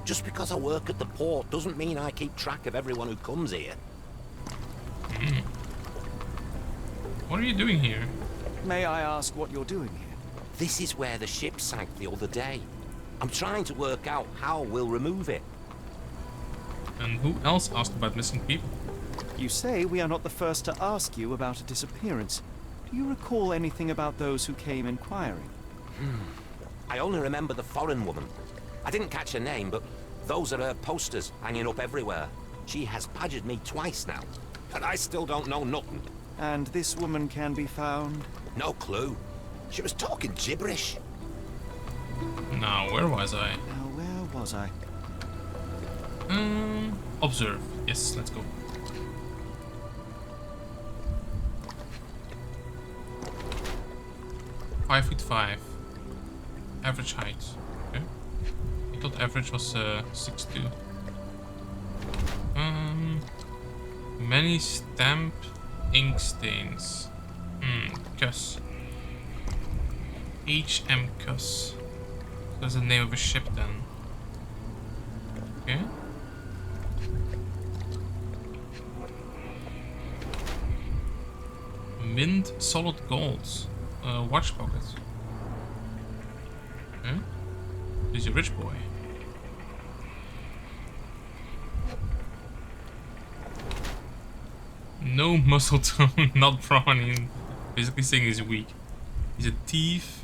Speaker 13: Just because I work at the port doesn't mean I keep track of everyone who comes here.
Speaker 1: What are you doing here?
Speaker 2: May I ask what you're doing here?
Speaker 13: This is where the ship sank the other day. I'm trying to work out how we'll remove it.
Speaker 1: And who else asked about missing people?
Speaker 2: You say we are not the first to ask you about a disappearance. Do you recall anything about those who came inquiring?
Speaker 13: I only remember the foreign woman. I didn't catch her name, but those are her posters hanging up everywhere. She has badgered me twice now, and I still don't know nothing.
Speaker 2: And this woman can be found?
Speaker 13: No clue. She was talking gibberish.
Speaker 1: Now, where was I?
Speaker 2: Now, where was I?
Speaker 1: Observe. Yes, let's go. Five feet 5. Average height. Okay. I thought average was 6'2". Many stamp ink stains. Cuss. HM Cuss. That's the name of a ship then. Okay. Mint solid gold. Watch pocket. Okay. He's a rich boy. No muscle tone, not brawny. Basically saying he's weak. He's a thief.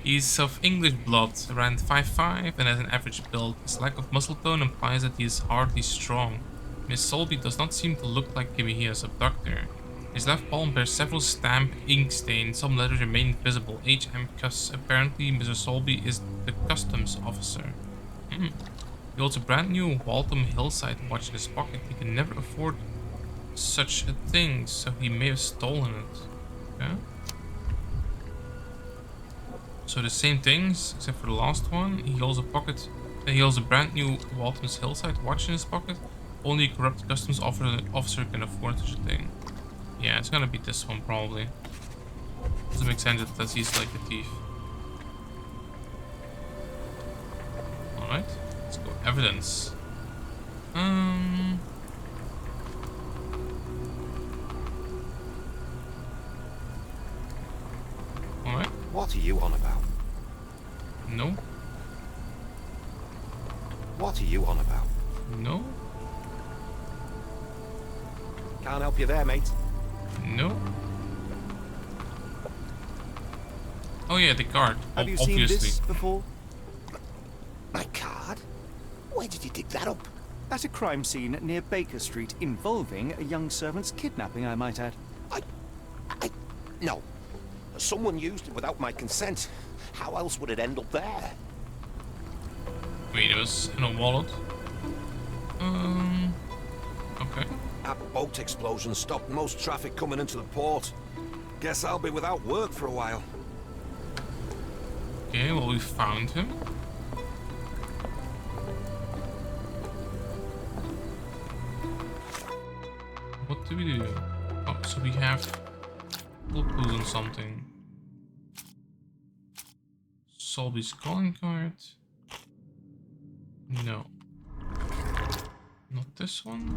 Speaker 1: He's of English blood, around 5'5", and has an average build. His lack of muscle tone implies that he is hardly strong. Miss Solby does not seem to look like Kimihia's abductor. His left palm bears several stamp ink stains, some letters remain visible. HM Cuss. Apparently, Mr. Solby is the customs officer. He holds a brand new Waltham Hillside watch in his pocket. He can never afford such a thing, so he may have stolen it. Okay. So the same things, except for the last one. He holds a brand new Waltham's Hillside watch in his pocket. Only a corrupt customs officer can afford such a thing. Yeah, it's gonna be this one probably. Doesn't make sense that he's like a thief. Alright, let's go. Evidence. Alright.
Speaker 13: What are you on about?
Speaker 1: No.
Speaker 13: What are you on about?
Speaker 1: No.
Speaker 13: Can't help you there, mate.
Speaker 1: No. Oh yeah, the card.
Speaker 2: Have you
Speaker 1: obviously.
Speaker 2: seen this before?
Speaker 13: My card? Where did you dig that up?
Speaker 2: At a crime scene near Baker Street involving a young servant's kidnapping, I might add.
Speaker 13: No. Someone used it without my consent. How else would it end up there?
Speaker 1: Wait, it was in a wallet. Okay.
Speaker 13: That boat explosion stopped most traffic coming into the port. Guess I'll be without work for a while.
Speaker 1: Okay, well, we found him. What do we do? Oh, so we have full clues on something. Solby's calling card. No. Not this one.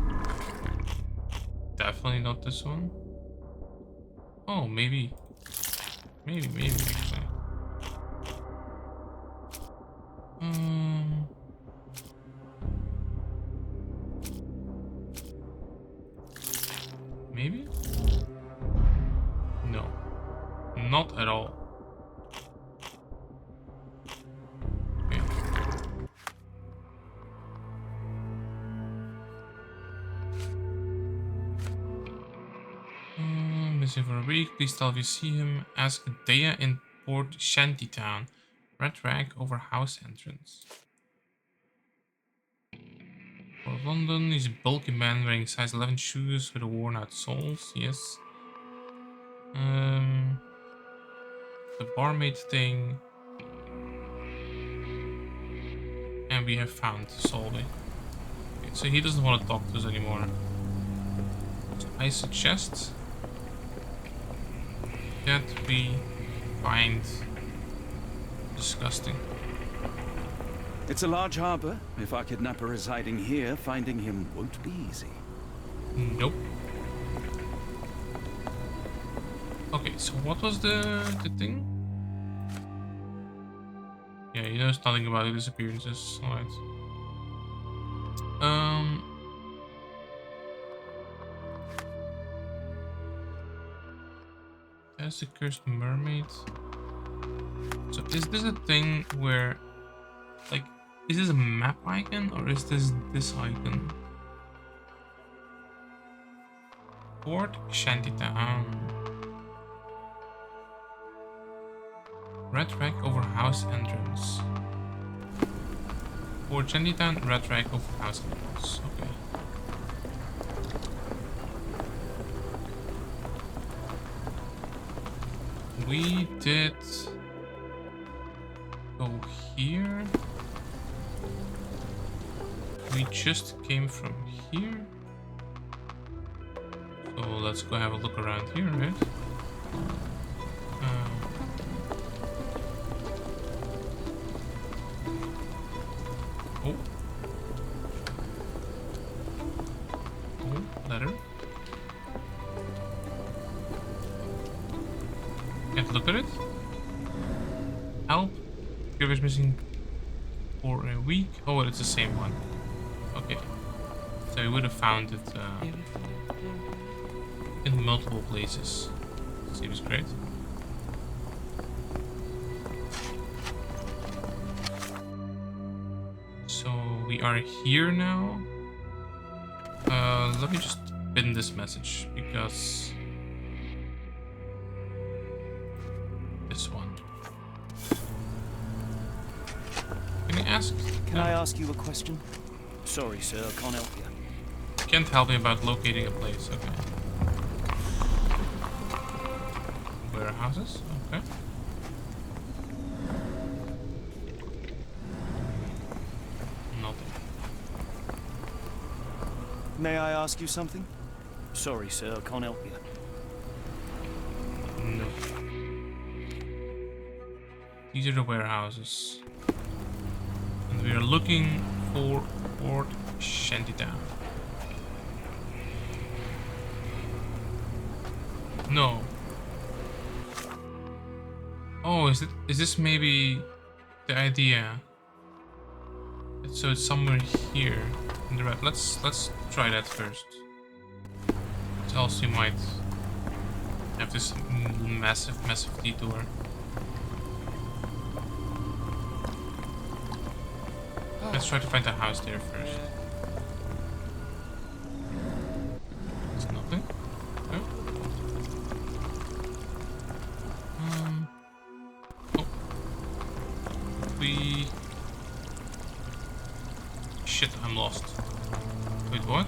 Speaker 1: Definitely not this one. Oh, maybe. Maybe actually. Maybe? No. Not at all. Okay. Missing for a week. Please tell if you see him. Ask Dea in Port Shantytown. Red rag over house entrance. For London, he's a bulky man wearing size 11 shoes with a worn out soles. Yes. The barmaid thing. And we have found Solby. Okay, so he doesn't want to talk to us anymore. So I suggest that we find disgusting.
Speaker 2: It's a large harbour. If our kidnapper residing here, finding him won't be easy.
Speaker 1: Nope. Okay, so what was the thing? Yeah, he knows nothing about the disappearances. Alright. There's the cursed mermaid. So is this a thing where, like, is this a map icon or is this icon? Fort Shantytown. Red rag over house entrance. Fort Shantytown, red rag over house entrance. Okay. We did go here. We just came from here. So let's go have a look around here, right? Oh. Oh, letter. Can't look at it. Help. Fear is missing for a week. Oh, it's the same one. Okay. So we would have found it in multiple places. Seems great. So we are here now. Let me just pin this message because this one. Can I ask?
Speaker 2: Can I ask you a question? Sorry, sir, I can't help you.
Speaker 1: Can't help me about locating a place. Okay. Warehouses. Okay. Nothing.
Speaker 2: May I ask you something? Sorry, sir, I can't help you.
Speaker 1: No. These are the warehouses. And we are looking for Fort Shantytown. No. Oh, is this maybe the idea? So it's somewhere here in the red. Let's try that first. Else you might have this massive detour. Let's try to find a house there first. It's nothing. No. Oh. Shit, I'm lost. Wait, what?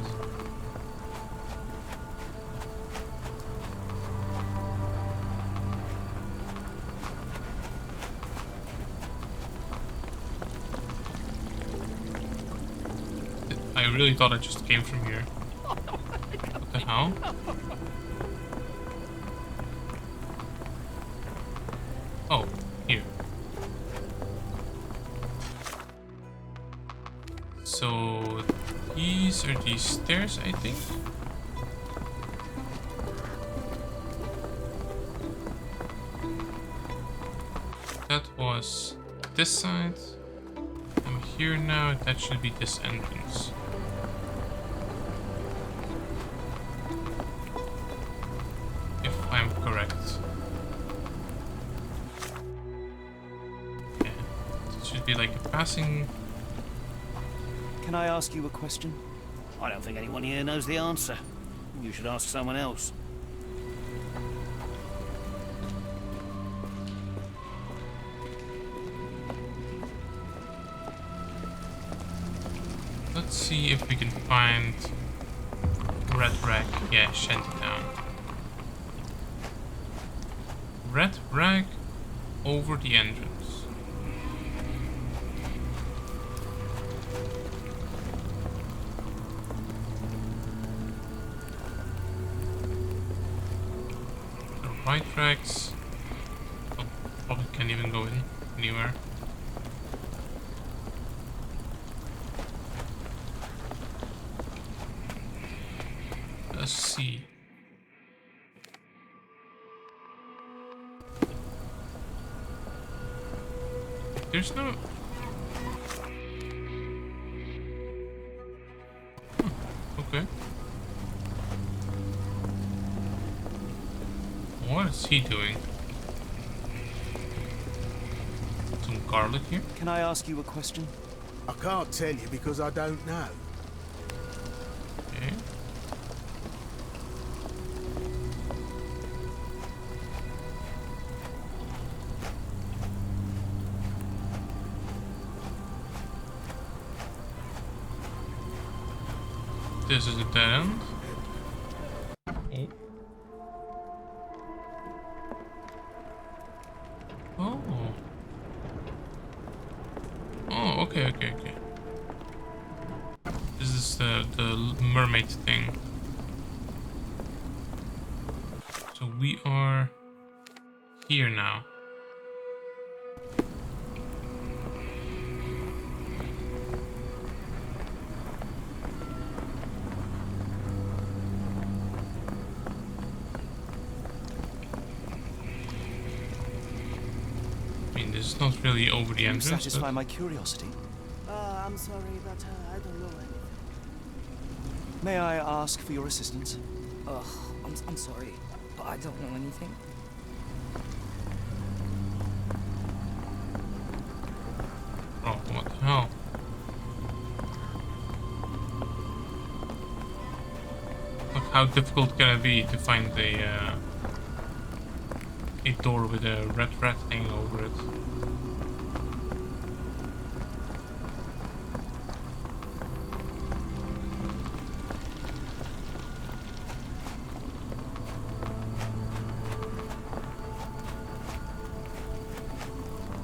Speaker 1: I really thought I just came from here. What the hell? Oh, here. So these are these stairs, I think. That was this side. I'm here now. That should be this entrance. If I'm correct. Yeah. It should be like a passing.
Speaker 2: Can I ask you a question?
Speaker 11: I don't think anyone here knows the answer. You should ask someone else.
Speaker 1: Let's see if we can find Red Rag. Yeah, Shantytown. Red Rag over the entrance. The right rags. Oh, probably can't even go in anywhere. Let's see. There's no... Okay. What is he doing? Some garlic here?
Speaker 2: Can I ask you a question?
Speaker 12: I can't tell you because I don't know.
Speaker 1: Okay. This is a dead end. Oh. Oh, okay. This is the mermaid thing. So we are here now. I mean, this is not really over the
Speaker 2: You
Speaker 1: entrance.
Speaker 2: satisfy my curiosity.
Speaker 12: I'm sorry, but I don't know anything.
Speaker 2: May I ask for your assistance?
Speaker 14: Ugh, I'm sorry, but I don't know anything.
Speaker 1: Oh, what the hell? Look, how difficult can it be to find a door with a red rat hanging over it?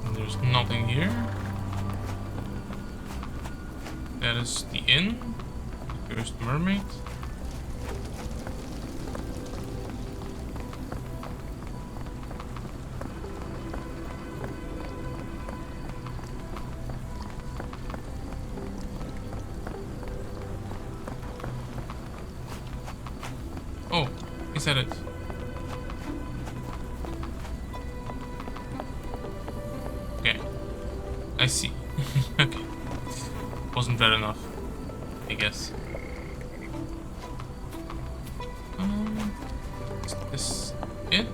Speaker 1: And there's nothing here. That is the inn. The cursed mermaid. Oh, is that it? Okay, I see. Okay, wasn't that enough? I guess. Is this it?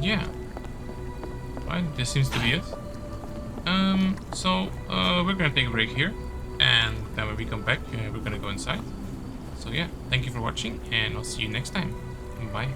Speaker 1: Yeah. Right, this seems to be it. We're gonna take a break here, and then when we come back, we're gonna go inside. So yeah, thank you for watching, and I'll see you next time. Bye.